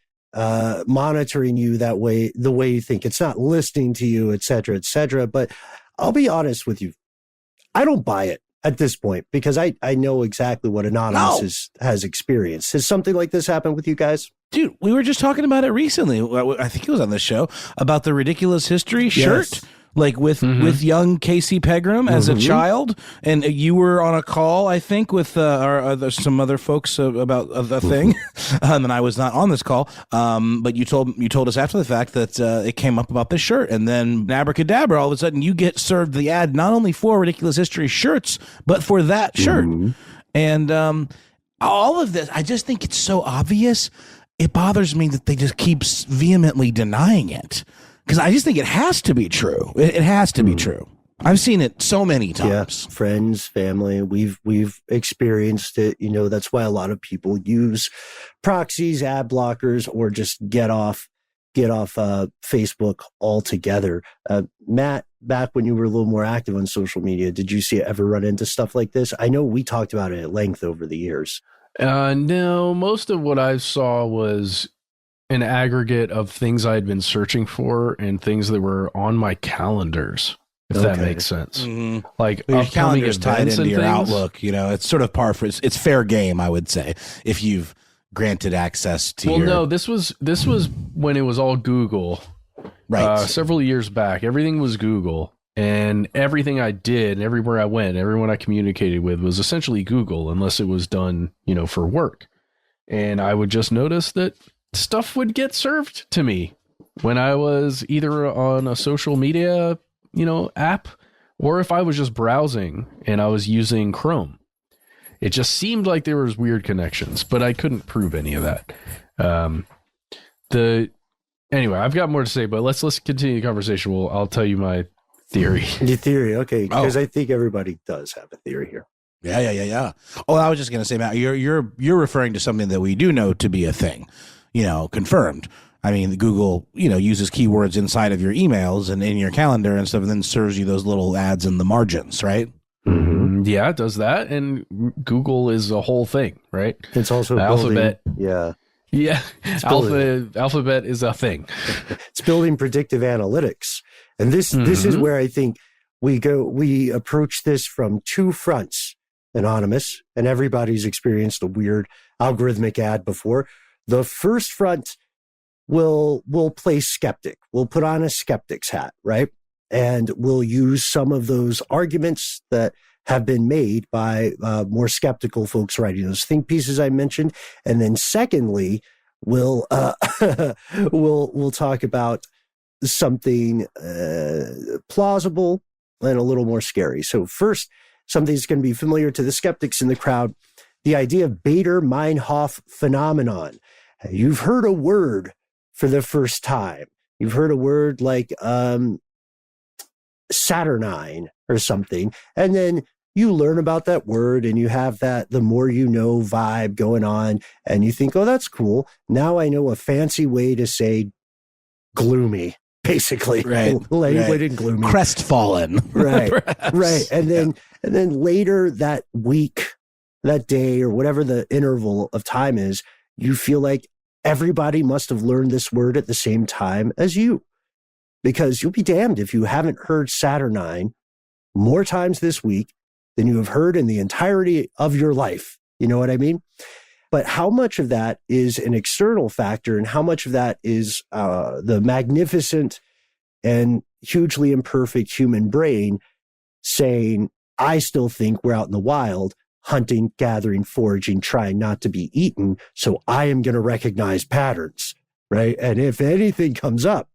monitoring you the way you think. It's not listening to you, et cetera, et cetera. But I'll be honest with you. I don't buy it at this point because I know exactly what Anonymous has experienced. Has something like this happened with you guys? Dude, we were just talking about it recently. I think it was on the show about the Ridiculous History shirt. Like with young Casey Pegram as a child, and you were on a call, I think, with some other folks about the thing, and I was not on this call. But you told us after the fact that it came up about this shirt, and then abracadabra, all of a sudden you get served the ad not only for Ridiculous History shirts, but for that shirt, and all of this. I just think it's so obvious. It bothers me that they just keep vehemently denying it. Because I just think it has to be true. It has to be true. I've seen it so many times. Yeah, friends, family, we've experienced it. That's why a lot of people use proxies, ad blockers, or just get off Facebook altogether. Matt, back when you were a little more active on social media, did you ever run into stuff like this? I know we talked about it at length over the years. No, most of what I saw was an aggregate of things I had been searching for and things that were on my calendars, if that makes sense. Mm-hmm. Like your calendar's tied into your Outlook. It's sort of it's fair game, I would say, if you've granted access to your... Well, no, this was when it was all Google. Right. Several years back, everything was Google, and everything I did, everywhere I went, everyone I communicated with was essentially Google, unless it was done, for work. And I would just notice that stuff would get served to me when I was either on a social media, app, or if I was just browsing and I was using Chrome. It just seemed like there was weird connections, but I couldn't prove any of that. Anyway, I've got more to say, but let's continue the conversation. I'll tell you my theory. Your theory, okay? Because I think everybody does have a theory here. Yeah. Oh, I was just gonna say, Matt, you're referring to something that we do know to be a thing, confirmed. I mean, Google, uses keywords inside of your emails and in your calendar and stuff, and then serves you those little ads in the margins, right? Mm-hmm. Yeah, it does that, and Google is a whole thing, right? It's also Alphabet. Yeah. Alphabet is a thing. It's building predictive analytics, and this is where I think we approach this from two fronts. Anonymous, and everybody's experienced a weird algorithmic ad before. The first front will play skeptic. We'll put on a skeptic's hat, right? And we'll use some of those arguments that have been made by more skeptical folks writing those think pieces I mentioned. And then secondly, we'll talk about something plausible and a little more scary. So first, something that's going to be familiar to the skeptics in the crowd, the idea of Bader-Meinhof phenomenon. You've heard a word for the first time. You've heard a word like Saturnine or something, and then you learn about that word and you have that the more you know vibe going on, and you think, oh, that's cool. Now I know a fancy way to say gloomy. Basically, right. Languid and gloomy, crestfallen, right, right, and then later that week, that day, or whatever the interval of time is, you feel like everybody must have learned this word at the same time as you, because you'll be damned if you haven't heard Saturnine more times this week than you have heard in the entirety of your life. You know what I mean? But how much of that is an external factor and how much of that is the magnificent and hugely imperfect human brain saying, I still think we're out in the wild, hunting, gathering, foraging, trying not to be eaten. So I am going to recognize patterns, right? And if anything comes up,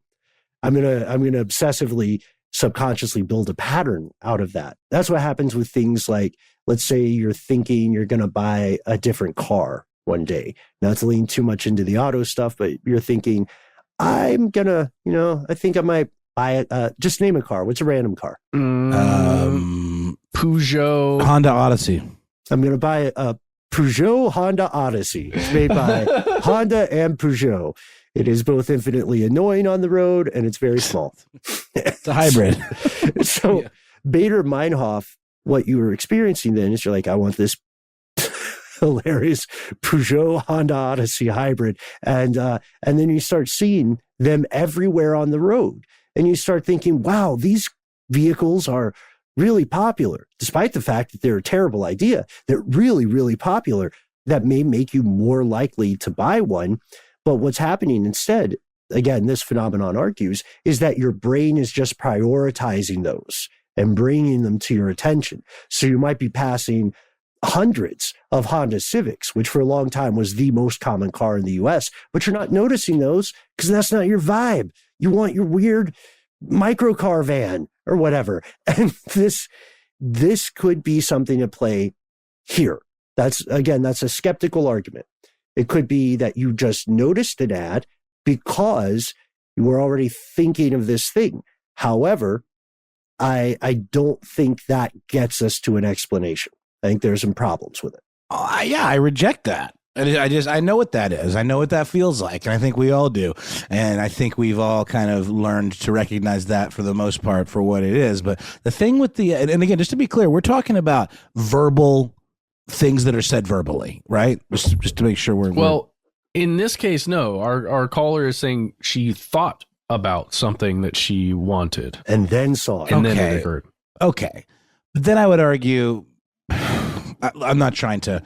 I'm going to obsessively, subconsciously build a pattern out of that. That's what happens with things like, let's say you're thinking you're going to buy a different car one day. Not to lean too much into the auto stuff, but you're thinking, I'm going to, I think I might buy it. Just name a car. What's a random car? Peugeot. Honda Odyssey. I'm going to buy a Peugeot Honda Odyssey. It's made by Honda and Peugeot. It is both infinitely annoying on the road and it's very small. It's a hybrid. So Bader-Meinhof, what you were experiencing then is you're like, I want this hilarious Peugeot Honda Odyssey hybrid. And then you start seeing them everywhere on the road. And you start thinking, wow, these vehicles are really popular, despite the fact that they're a terrible idea. They're really, really popular. That may make you more likely to buy one. But what's happening instead, again, this phenomenon argues, is that your brain is just prioritizing those and bringing them to your attention. So you might be passing hundreds of Honda Civics, which for a long time was the most common car in the US, but you're not noticing those because that's not your vibe. You want your weird microcar van or whatever. And this could be something to play here. That's a skeptical argument. It could be that you just noticed an ad because you were already thinking of this thing. However, I don't think that gets us to an explanation. I think there's some problems with it. I reject that. I know what that is. I know what that feels like. And I think we all do. And I think we've all kind of learned to recognize that for the most part for what it is. But the thing with and again, just to be clear, we're talking about verbal things that are said verbally, right? Just to make sure we're in this case, no. Our caller is saying she thought about something that she wanted and then saw it. And then it occurred. Okay. But then I would argue, I'm not trying to,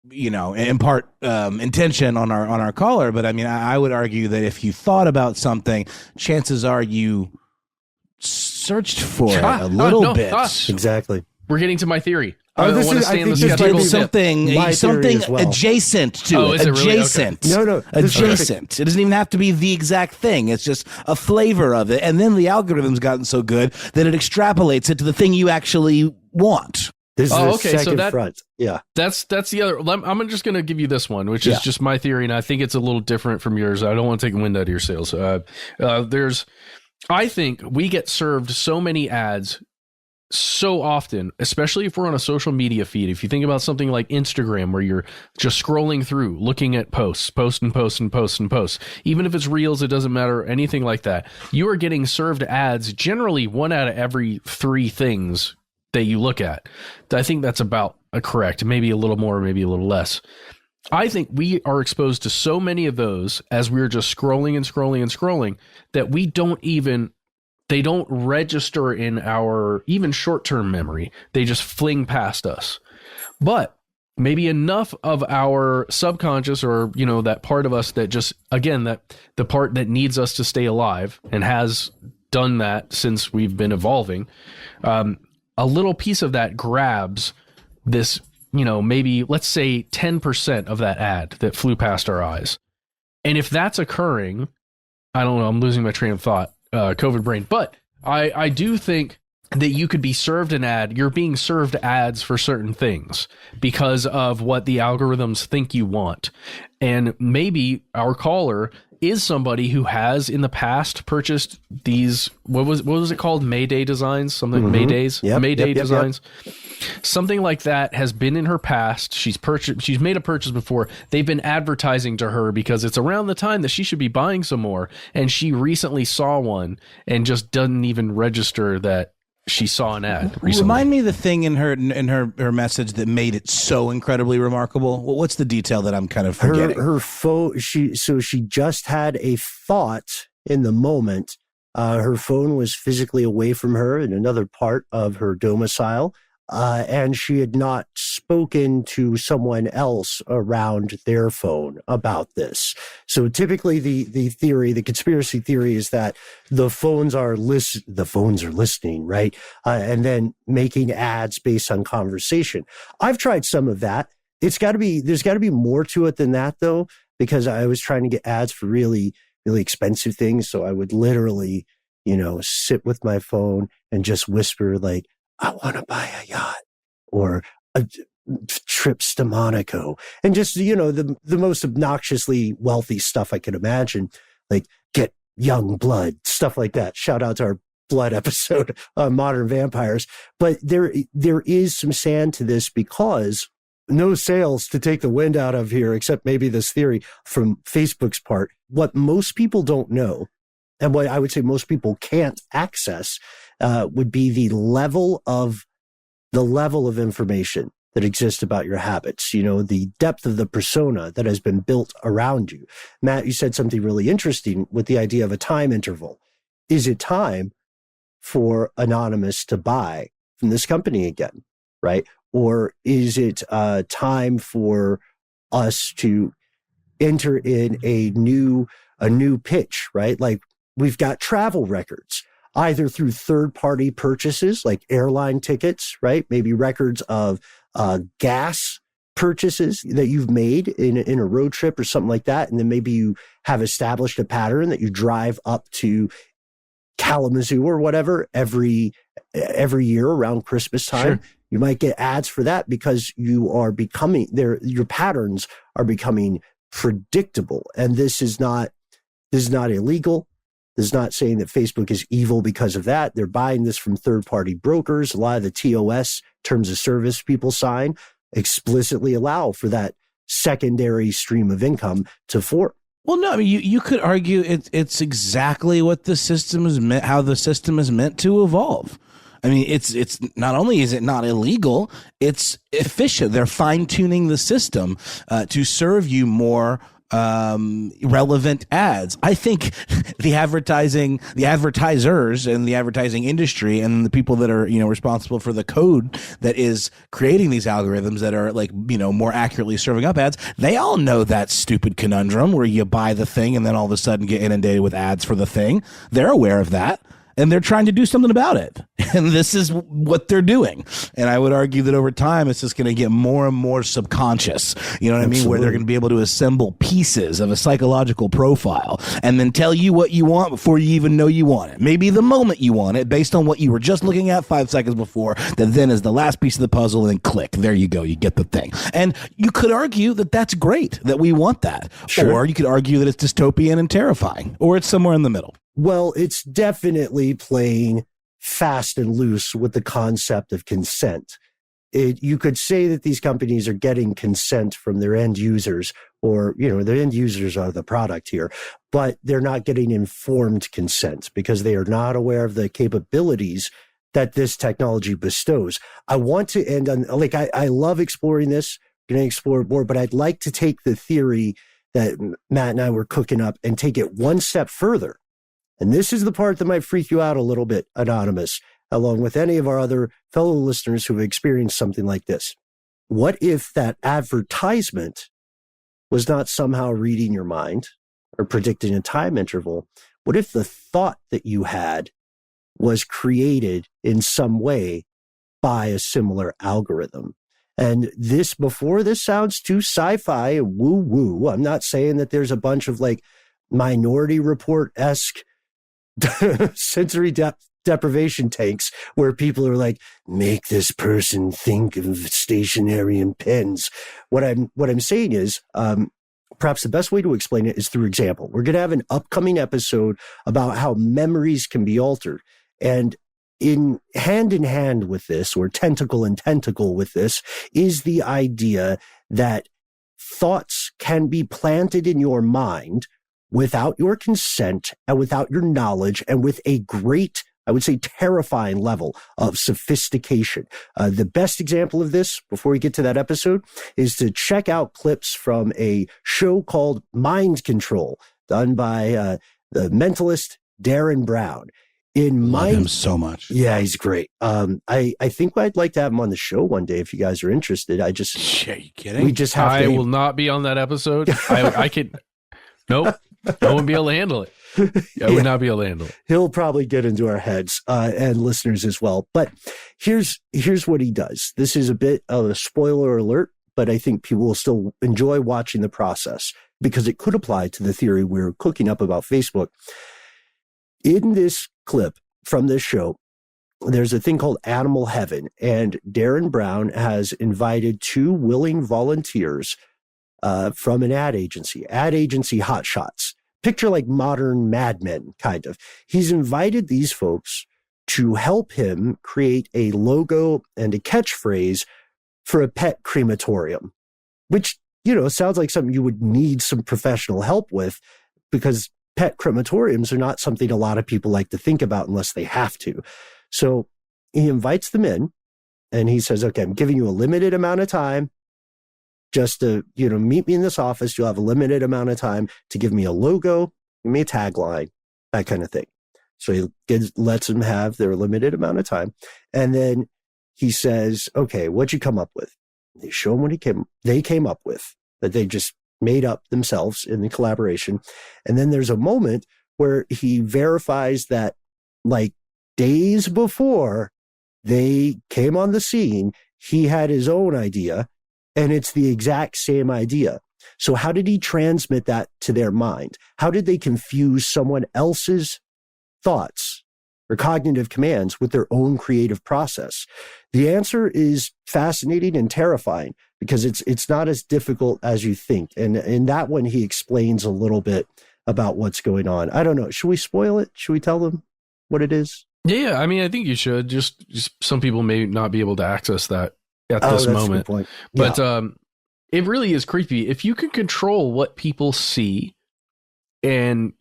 impart intention on our caller, but I mean, I would argue that if you thought about something, chances are you searched for it a little bit. Exactly. We're getting to my theory. I want to stay in the skeptical something adjacent to it. Is it really? Adjacent. Okay. No. Adjacent. It doesn't even have to be the exact thing. It's just a flavor of it. And then the algorithm's gotten so good that it extrapolates it to the thing you actually want. This is Oh, the okay, so second front. Yeah. That's the other. I'm just going to give you this one, which is just my theory, and I think it's a little different from yours. I don't want to take wind out of your sails. I think we get served so many ads so often, especially if we're on a social media feed. If you think about something like Instagram, where you're just scrolling through, looking at posts, even if it's reels, it doesn't matter, anything like that. You are getting served ads, generally 1 out of every 3 things that you look at. I think that's about correct. Maybe a little more, maybe a little less. I think we are exposed to so many of those as we're just scrolling that they don't register in our even short-term memory. They just fling past us. But maybe enough of our subconscious, or, that part of us that just, again, that the part that needs us to stay alive and has done that since we've been evolving, a little piece of that grabs this, maybe let's say 10% of that ad that flew past our eyes. And if that's occurring, I don't know, I'm losing my train of thought. COVID brain. But I do think that you could be served an ad. You're being served ads for certain things because of what the algorithms think you want. And maybe our caller is somebody who has in the past purchased these, what was it called? Mayday designs? Something, Maydays? Yep, Mayday yep, designs? Yep. Something like that has been in her past. She's made a purchase before. They've been advertising to her because it's around the time that she should be buying some more. And she recently saw one and just doesn't even register that she saw an ad recently. Remind me the thing in her message that made it so incredibly remarkable. Well, what's the detail that I'm kind of forgetting? Her phone. She just had a thought in the moment. Her phone was physically away from her in another part of her domicile, and she had not spoken to someone else around their phone about this. So typically the conspiracy theory is that the phones are listening, right? And then making ads based on conversation. I've tried some of that. There's got to be more to it than that, though, because I was trying to get ads for really, really expensive things. So I would literally, sit with my phone and just whisper like, I want to buy a yacht or trips to Monaco, and just, the most obnoxiously wealthy stuff I could imagine, like get young blood, stuff like that. Shout out to our blood episode on Modern Vampires. But there is some sand to this, because no sales to take the wind out of here, except maybe this theory from Facebook's part. What most people don't know, and what I would say most people can't access, would be the level of information that exists about your habits, the depth of the persona that has been built around you. Matt, you said something really interesting with the idea of a time interval. Is it time for Anonymous to buy from this company again, right? Or is it time for us to enter in a new pitch, right? Like, we've got travel records, either through third-party purchases like airline tickets, right? Maybe records of gas purchases that you've made in a road trip or something like that. And then maybe you have established a pattern that you drive up to Kalamazoo or whatever every year around Christmas time. Sure. You might get ads for that because you are becoming your patterns are becoming predictable. And this is not illegal. This is not saying that Facebook is evil because of that. They're buying this from third-party brokers. A lot of the TOS, terms of service people sign, explicitly allow for that secondary stream of income to form. Well, no, I mean, you could argue it's exactly what the system is meant, how the system is meant to evolve. I mean, it's not only is it not illegal, it's efficient. They're fine-tuning the system to serve you more relevant ads. I think the advertisers and the advertising industry and the people that are, responsible for the code that is creating these algorithms that are more accurately serving up ads, they all know that stupid conundrum where you buy the thing and then all of a sudden get inundated with ads for the thing. They're aware of that. and they're trying to do something about it. And this is what they're doing. And I would argue that over time, it's just going to get more and more subconscious. You know what I mean? Where they're going to be able to assemble pieces of a psychological profile and then tell you what you want before you even know you want it. Maybe the moment you want it, based on what you were just looking at 5 seconds before, that then is the last piece of the puzzle, and click. There you go. You get the thing. And you could argue that that's great, that we want that. Sure. Or you could argue that it's dystopian and terrifying, or it's somewhere in the middle. Well, it's definitely playing fast and loose with the concept of consent. You could say that these companies are getting consent from their end users, or, their end users are the product here, but they're not getting informed consent because they are not aware of the capabilities that this technology bestows. I want to end on, I love exploring this, going to explore it more, but I'd like to take the theory that Matt and I were cooking up and take it one step further. And this is the part that might freak you out a little bit, Anonymous, along with any of our other fellow listeners who have experienced something like this. What if that advertisement was not somehow reading your mind or predicting a time interval? What if the thought that you had was created in some way by a similar algorithm? And before this sounds too sci-fi and woo-woo, I'm not saying that there's a bunch of Minority Report-esque sensory deprivation tanks where people are like, make this person think of stationery and pens. What I'm saying is, perhaps the best way to explain it is through example. We're going to have an upcoming episode about how memories can be altered. And in hand with this, or tentacle and tentacle with this, is the idea that thoughts can be planted in your mind without your consent and without your knowledge, and with a great, I would say, terrifying level of sophistication. The best example of this, before we get to that episode, is to check out clips from a show called Mind Control, done by the mentalist Darren Brown. Love him so much. Yeah, he's great. I think I'd like to have him on the show one day if you guys are interested. Are you kidding? We just have I will not be on that episode. I could. Nope. I wouldn't be able to handle it. I would not be able to handle it. He'll probably get into our heads and listeners as well. But here's what he does. This is a bit of a spoiler alert, but I think people will still enjoy watching the process because it could apply to the theory we're cooking up about Facebook. In this clip from this show, there's a thing called Animal Heaven, and Darren Brown has invited 2 willing volunteers from an ad agency hotshots. Picture like modern Mad Men, kind of. He's invited these folks to help him create a logo and a catchphrase for a pet crematorium, which, sounds like something you would need some professional help with, because pet crematoriums are not something a lot of people like to think about unless they have to. So he invites them in and he says, okay, I'm giving you a limited amount of time just to, meet me in this office. You'll have a limited amount of time to give me a logo, give me a tagline, that kind of thing. So he lets them have their limited amount of time. And then he says, okay, what'd you come up with? They show him what they came up with, that they just made up themselves in the collaboration. And then there's a moment where he verifies that days before they came on the scene, he had his own idea, and it's the exact same idea. So how did he transmit that to their mind? How did they confuse someone else's thoughts or cognitive commands with their own creative process? The answer is fascinating and terrifying because it's not as difficult as you think. And in that one, he explains a little bit about what's going on. I don't know. Should we spoil it? Should we tell them what it is? Yeah, I mean, I think you should. Just some people may not be able to access that at this moment. But it really is creepy. If you can control what people see, and,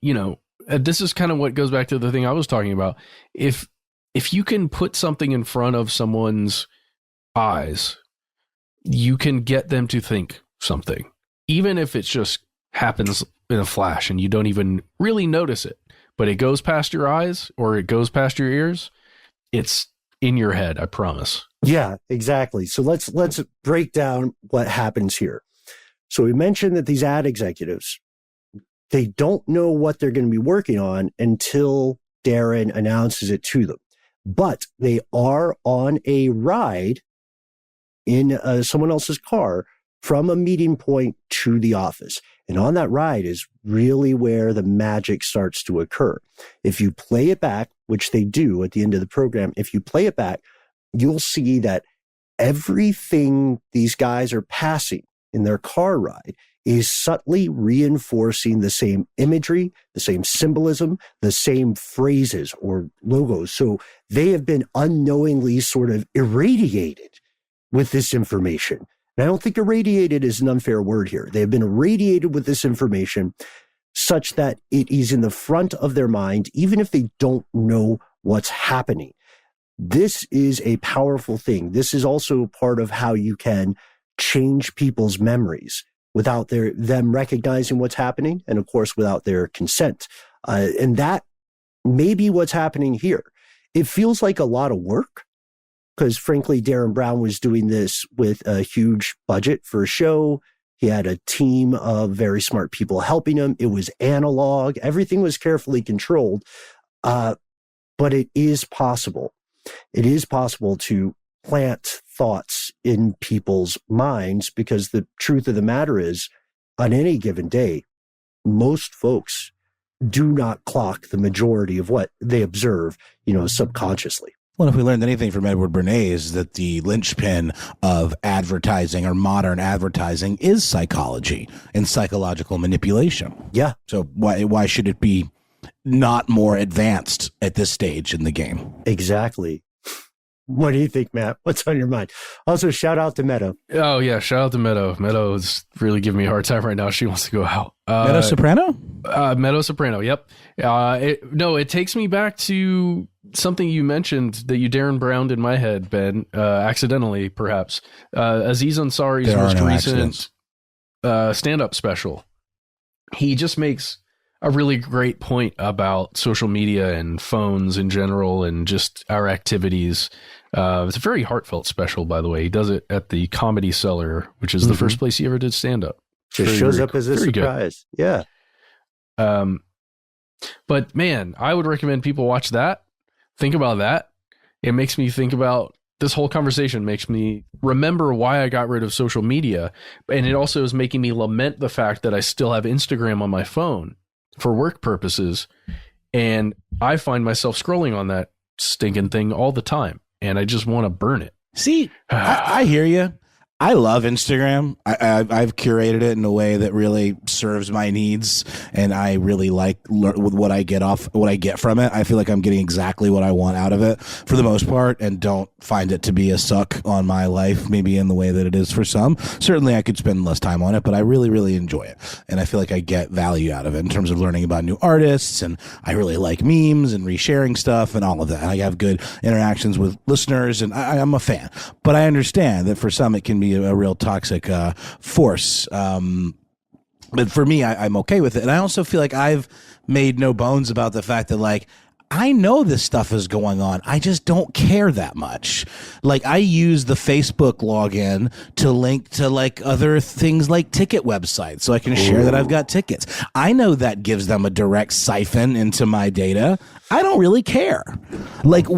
this is kind of what goes back to the thing I was talking about. If you can put something in front of someone's eyes, you can get them to think something, even if it just happens in a flash and you don't even really notice it, but it goes past your eyes or it goes past your ears. It's in your head, I promise. Yeah, exactly. So let's break down what happens here. So we mentioned that these ad executives, they don't know what they're going to be working on until Darren announces it to them. But they are on a ride in someone else's car from a meeting point to the office. And on that ride is really where the magic starts to occur. If you play it back, which they do at the end of the program, if you play it back, you'll see that everything these guys are passing in their car ride is subtly reinforcing the same imagery, the same symbolism, the same phrases or logos. So they have been unknowingly sort of irradiated with this information. And I don't think irradiated is an unfair word here. They have been irradiated with this information such that it is in the front of their mind, even if they don't know what's happening. This is a powerful thing. This is also part of how you can change people's memories without them recognizing what's happening, and of course, without their consent. And that may be what's happening here. It feels like a lot of work, because frankly, Darren Brown was doing this with a huge budget for a show. He had a team of very smart people helping him. It was analog. Everything was carefully controlled. But it is possible. It is possible to plant thoughts in people's minds, because the truth of the matter is, on any given day, most folks do not clock the majority of what they observe, subconsciously. Well, if we learned anything from Edward Bernays, that the linchpin of advertising or modern advertising is psychology and psychological manipulation. Yeah. So why should it be not more advanced at this stage in the game? Exactly. What do you think, Matt? What's on your mind? Also, shout out to Meadow. Oh, yeah. Shout out to Meadow. Meadow's really giving me a hard time right now. She wants to go out. Meadow Soprano? Meadow Soprano. Yep. It takes me back to something you mentioned that you Darren Browned in my head, Ben, accidentally, perhaps. Aziz Ansari's most recent stand-up special. He just makes a really great point about social media and phones in general and just our activities. It's a very heartfelt special, by the way. He does it at the Comedy Cellar, which is the first place he ever did stand-up. Just shows up as a surprise. Good. Yeah. But man, I would recommend people watch that. Think about that. It makes me think about this whole conversation, makes me remember why I got rid of social media. And it also is making me lament the fact that I still have Instagram on my phone for work purposes. And I find myself scrolling on that stinking thing all the time. And I just want to burn it. See, I hear you. I love Instagram. I've curated it in a way that really serves my needs, and I really like what I get from it. I feel like I'm getting exactly what I want out of it for the most part, and don't find it to be a suck on my life, maybe in the way that it is for some. Certainly, I could spend less time on it, but I really, really enjoy it, and I feel like I get value out of it in terms of learning about new artists, and I really like memes and resharing stuff and all of that. I have good interactions with listeners, and I'm a fan. But I understand that for some it can be a real toxic force. But for me, I'm okay with it. And I also feel like I've made no bones about the fact that, like, I know this stuff is going on. I just don't care that much. Like, I use the Facebook login to link to like other things like ticket websites so I can share that I've got tickets. I know that gives them a direct siphon into my data. I don't really care. Like,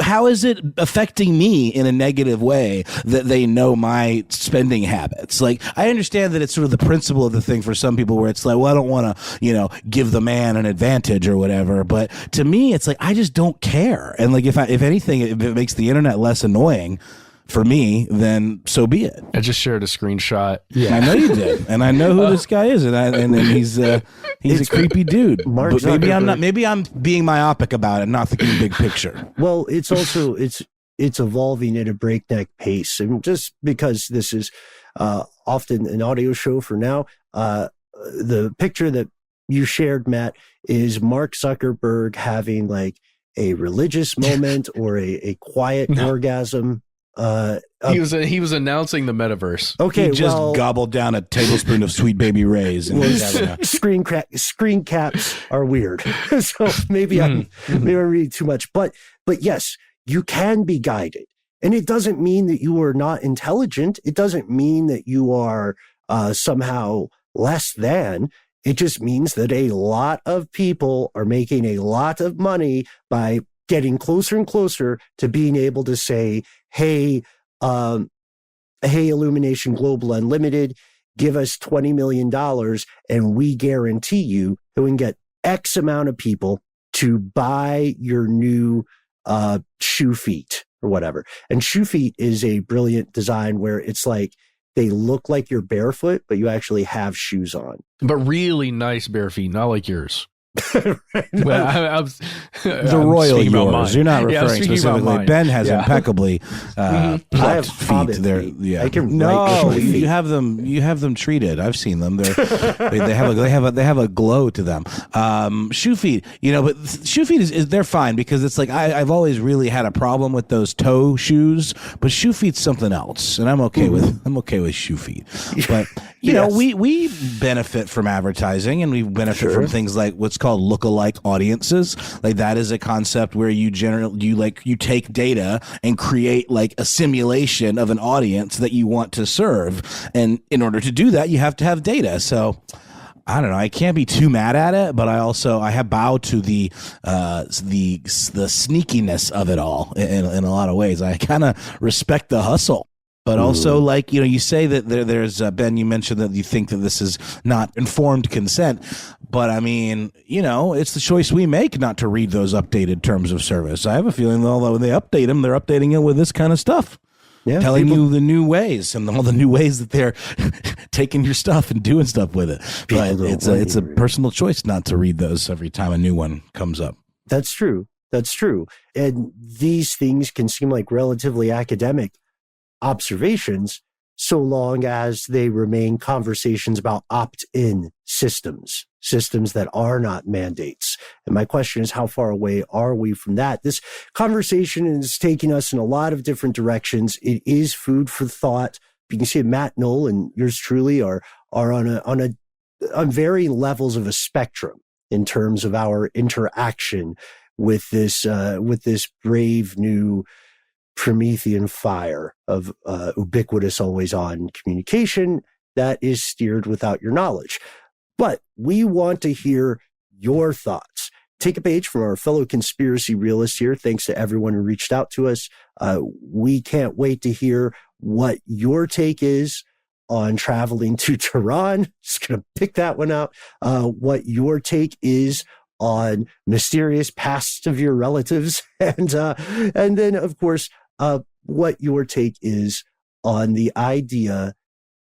how is it affecting me in a negative way that they know my spending habits? Like, I understand that it's sort of the principle of the thing for some people where it's like, well, I don't want to, give the man an advantage or whatever. But to me, it's like, I just don't care. And like, if anything, if it makes the internet less annoying for me, then so be it. I just shared a screenshot. Yeah, I know you did, and I know who this guy is, and he's a creepy dude. But maybe I'm being myopic about it, not thinking big picture. Well, it's also it's evolving at a breakneck pace, and just because this is often an audio show for now, the picture that you shared, Matt, is Mark Zuckerberg having like a religious moment or a quiet orgasm. He was announcing the metaverse. Okay, he just gobbled down a tablespoon of Sweet Baby Ray's. And screen caps are weird, so maybe I'm reading too much. But yes, you can be guided, and it doesn't mean that you are not intelligent. It doesn't mean that you are somehow less than. It just means that a lot of people are making a lot of money by getting closer and closer to being able to say, hey, Illumination Global Unlimited, give us $20 million and we guarantee you that we can get X amount of people to buy your new shoe feet or whatever. And shoe feet is a brilliant design where it's like they look like you're barefoot, but you actually have shoes on. But really nice bare feet, not like yours. Right. Well, The royal yours. You're not referring specifically. Ben has impeccably I have feet. feet. I can you have them. You have them treated. I've seen them. They have a glow to them. Shoe feet. But shoe feet is they're fine because it's like I've always really had a problem with those toe shoes, but shoe feet's something else, and I'm okay with shoe feet. But we benefit from advertising, and we benefit from things like what's called lookalike audiences. Like that is a concept where you take data and create like a simulation of an audience that you want to serve, and in order to do that, you have to have data. So I don't know. I can't be too mad at it, but I have bowed to the sneakiness of it all in a lot of ways. I kind of respect the hustle. But also, you say that there's, Ben, you mentioned that you think that this is not informed consent. But I mean, it's the choice we make not to read those updated terms of service. I have a feeling that although they update them, they're updating it with this kind of stuff. Yeah, telling you the new ways and all the new ways that they're taking your stuff and doing stuff with it. But it's a personal choice not to read those every time a new one comes up. That's true. And these things can seem like relatively academic observations so long as they remain conversations about opt-in systems that are not mandates. And my question is, how far away are we from that? This conversation is taking us in a lot of different directions. It is food for thought. You can see Matt Knoll and yours truly are on varying levels of a spectrum in terms of our interaction with this brave new Promethean fire of ubiquitous, always on communication that is steered without your knowledge. But we want to hear your thoughts. Take a page from our fellow conspiracy realists here. Thanks to everyone who reached out to us. We can't wait to hear what your take is on traveling to Tehran. Just going to pick that one out. What your take is on mysterious past of your relatives. And then, of course, what your take is on the idea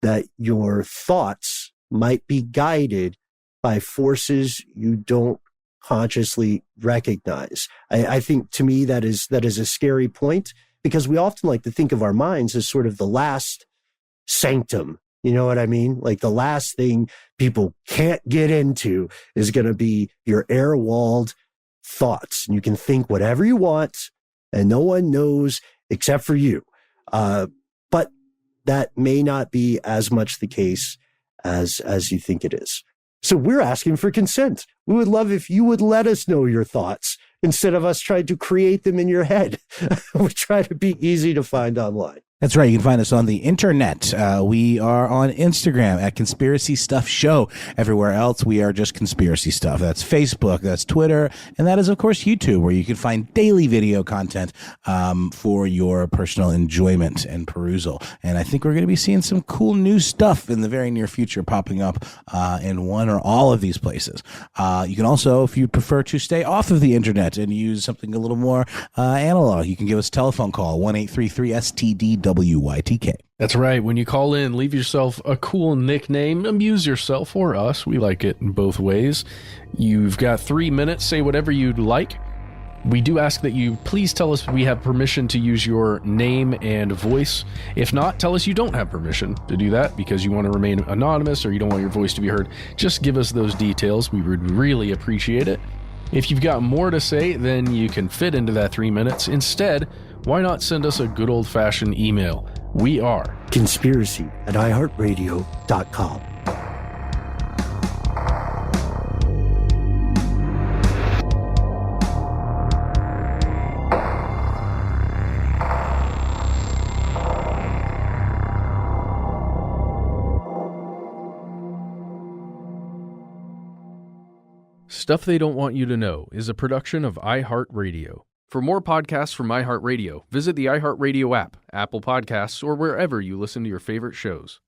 that your thoughts might be guided by forces you don't consciously recognize. I think to me that is a scary point, because we often like to think of our minds as sort of the last sanctum. You know what I mean? Like the last thing people can't get into is going to be your air-walled thoughts. And you can think whatever you want and no one knows except for you. But that may not be as much the case as you think it is. So we're asking for consent. We would love if you would let us know your thoughts instead of us trying to create them in your head. We try to be easy to find online. That's right. You can find us on the internet. We are on Instagram at Conspiracy Stuff Show. Everywhere else, we are just Conspiracy Stuff. That's Facebook, that's Twitter, and that is, of course, YouTube, where you can find daily video content for your personal enjoyment and perusal. And I think we're going to be seeing some cool new stuff in the very near future popping up in one or all of these places. You can also, if you prefer to stay off of the internet and use something a little more analog, you can give us a telephone call, 1-833-STDWYTK. That's right. When you call in, leave yourself a cool nickname. Amuse yourself or us. We like it in both ways. You've got 3 minutes. Say whatever you'd like. We do ask that you please tell us we have permission to use your name and voice. If not, tell us you don't have permission to do that because you want to remain anonymous or you don't want your voice to be heard. Just give us those details. We would really appreciate it. If you've got more to say, then you can fit into that 3 minutes. Instead, why not send us a good old-fashioned email? We are conspiracy@iHeartRadio.com. Stuff They Don't Want You to Know is a production of iHeartRadio. For more podcasts from iHeartRadio, visit the iHeartRadio app, Apple Podcasts, or wherever you listen to your favorite shows.